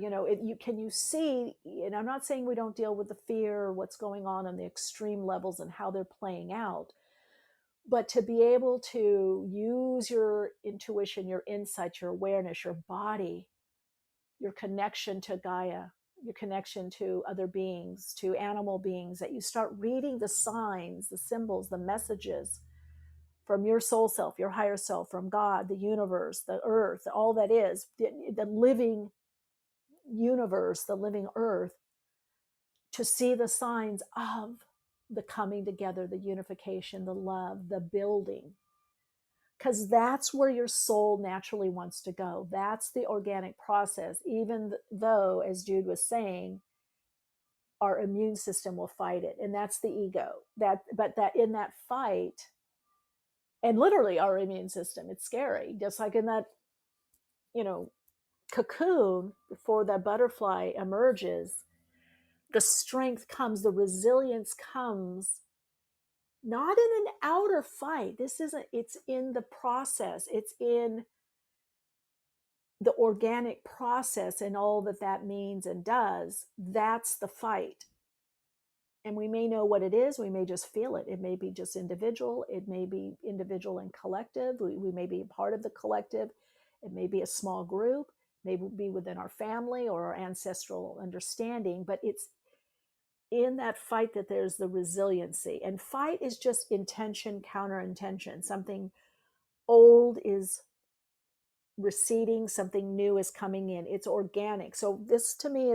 Can you see, and I'm not saying we don't deal with the fear or what's going on the extreme levels and how they're playing out, but to be able to use your intuition, your insight, your awareness, your body, your connection to Gaia, your connection to other beings, to animal beings, that you start reading the signs, the symbols, the messages from your soul self, your higher self, from God, the universe, the earth, all that is, the living universe, the living earth, to see the signs of the coming together, the unification, the love, the building. Because that's where your soul naturally wants to go. That's the organic process, even though, as Jude was saying, our immune system will fight it. And that's the ego. But that in that fight, and literally our immune system, it's scary. Just like in that, cocoon before the butterfly emerges, the strength comes, the resilience comes, not in an outer fight. It's in the process. It's in the organic process and all that means and does. That's the fight. And we may know what it is. We may just feel it. It may be just individual. It may be individual and collective. We may be part of the collective. It may be a small group, maybe be within our family or our ancestral understanding. But it's in that fight that there's the resiliency. And fight is just intention, counter intention. Something old is receding, something new is coming in. It's organic. So this to me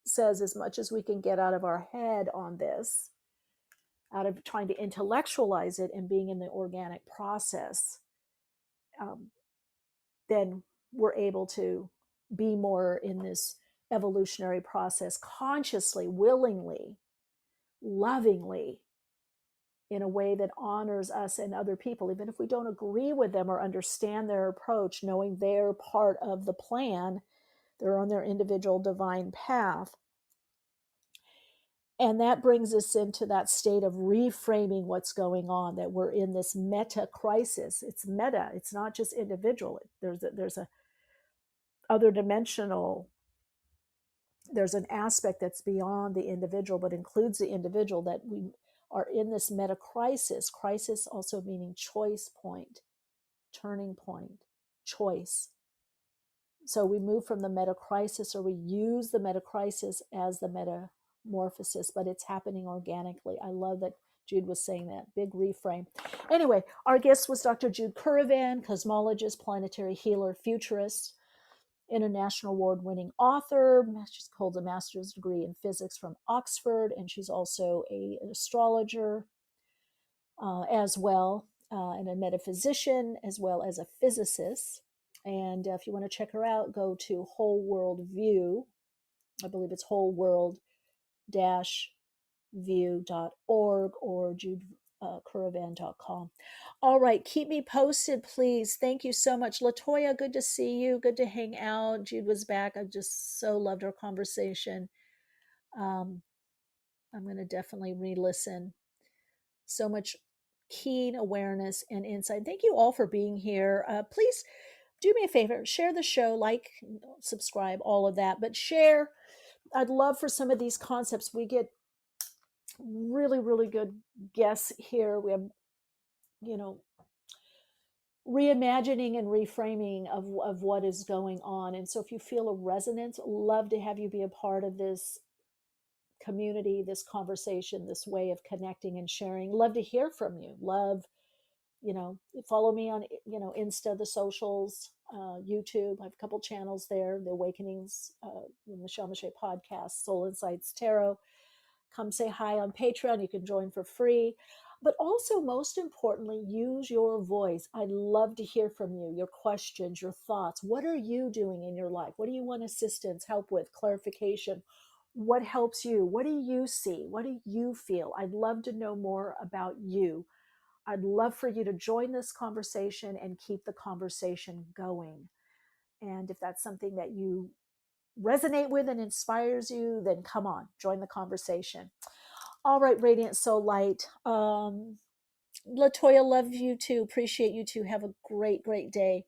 says, as much as we can get out of our head on this, out of trying to intellectualize it and being in the organic process, then we're able to be more in this evolutionary process consciously, willingly, lovingly, in a way that honors us and other people, even if we don't agree with them or understand their approach, knowing they're part of the plan, they're on their individual divine path. And that brings us into that state of reframing what's going on, that we're in this meta crisis. It's meta, it's not just individual. There's a other dimensional, there's an aspect that's beyond the individual, but includes the individual, that we are in this meta crisis. Crisis also meaning choice point, turning point, choice. So we move from the meta crisis, or we use the meta crisis as the metamorphosis, but it's happening organically. I love that Jude was saying that. Big reframe. Anyway, our guest was Dr. Jude Currivan, cosmologist, planetary healer, futurist, international award-winning author. She holds a master's degree in physics from Oxford, and she's also an astrologer as well, and a metaphysician, as well as a physicist. And if you want to check her out, go to WholeWorld-View. I believe it's wholeworld-view.org or judecurrivan.com. All right, keep me posted, please. Thank you so much. Latoya, good to see you. Good to hang out. Jude was back. I just so loved our conversation. I'm going to definitely re-listen. So much keen awareness and insight. Thank you all for being here. Please do me a favor, share the show, like, subscribe, all of that, but share. I'd love for some of these concepts. We get really, really good guests here. We have, reimagining and reframing of what is going on. And so if you feel a resonance, love to have you be a part of this community, this conversation, this way of connecting and sharing. Love to hear from you. Love, follow me on, Insta, the socials, YouTube. I have a couple channels there, The Awakenings, the Michele Jude podcast, Soul Insights Tarot. Come say hi on Patreon. You can join for free. But also, most importantly, use your voice. I'd love to hear from you, your questions, your thoughts. What are you doing in your life? What do you want assistance, help with, clarification? What helps you? What do you see? What do you feel? I'd love to know more about you. I'd love for you to join this conversation and keep the conversation going. And if that's something that you resonate with and inspires you, then come on, join the conversation. All right, Radiant Soul Light. Latoya, love you too. Appreciate you too. Have a great, great day.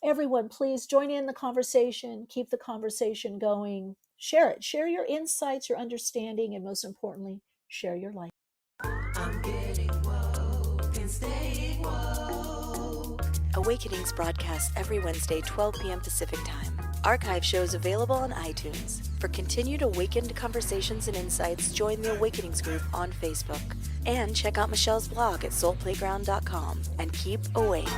Everyone, please join in the conversation. Keep the conversation going. Share it. Share your insights, your understanding, and most importantly, share your light. I'm getting woke and staying woke. Awakenings broadcast every Wednesday, 12 p.m. Pacific Time. Archive shows available on iTunes. For continued awakened conversations and insights, join the Awakenings group on Facebook. And check out Michele's blog at soulplayground.com. And keep awake.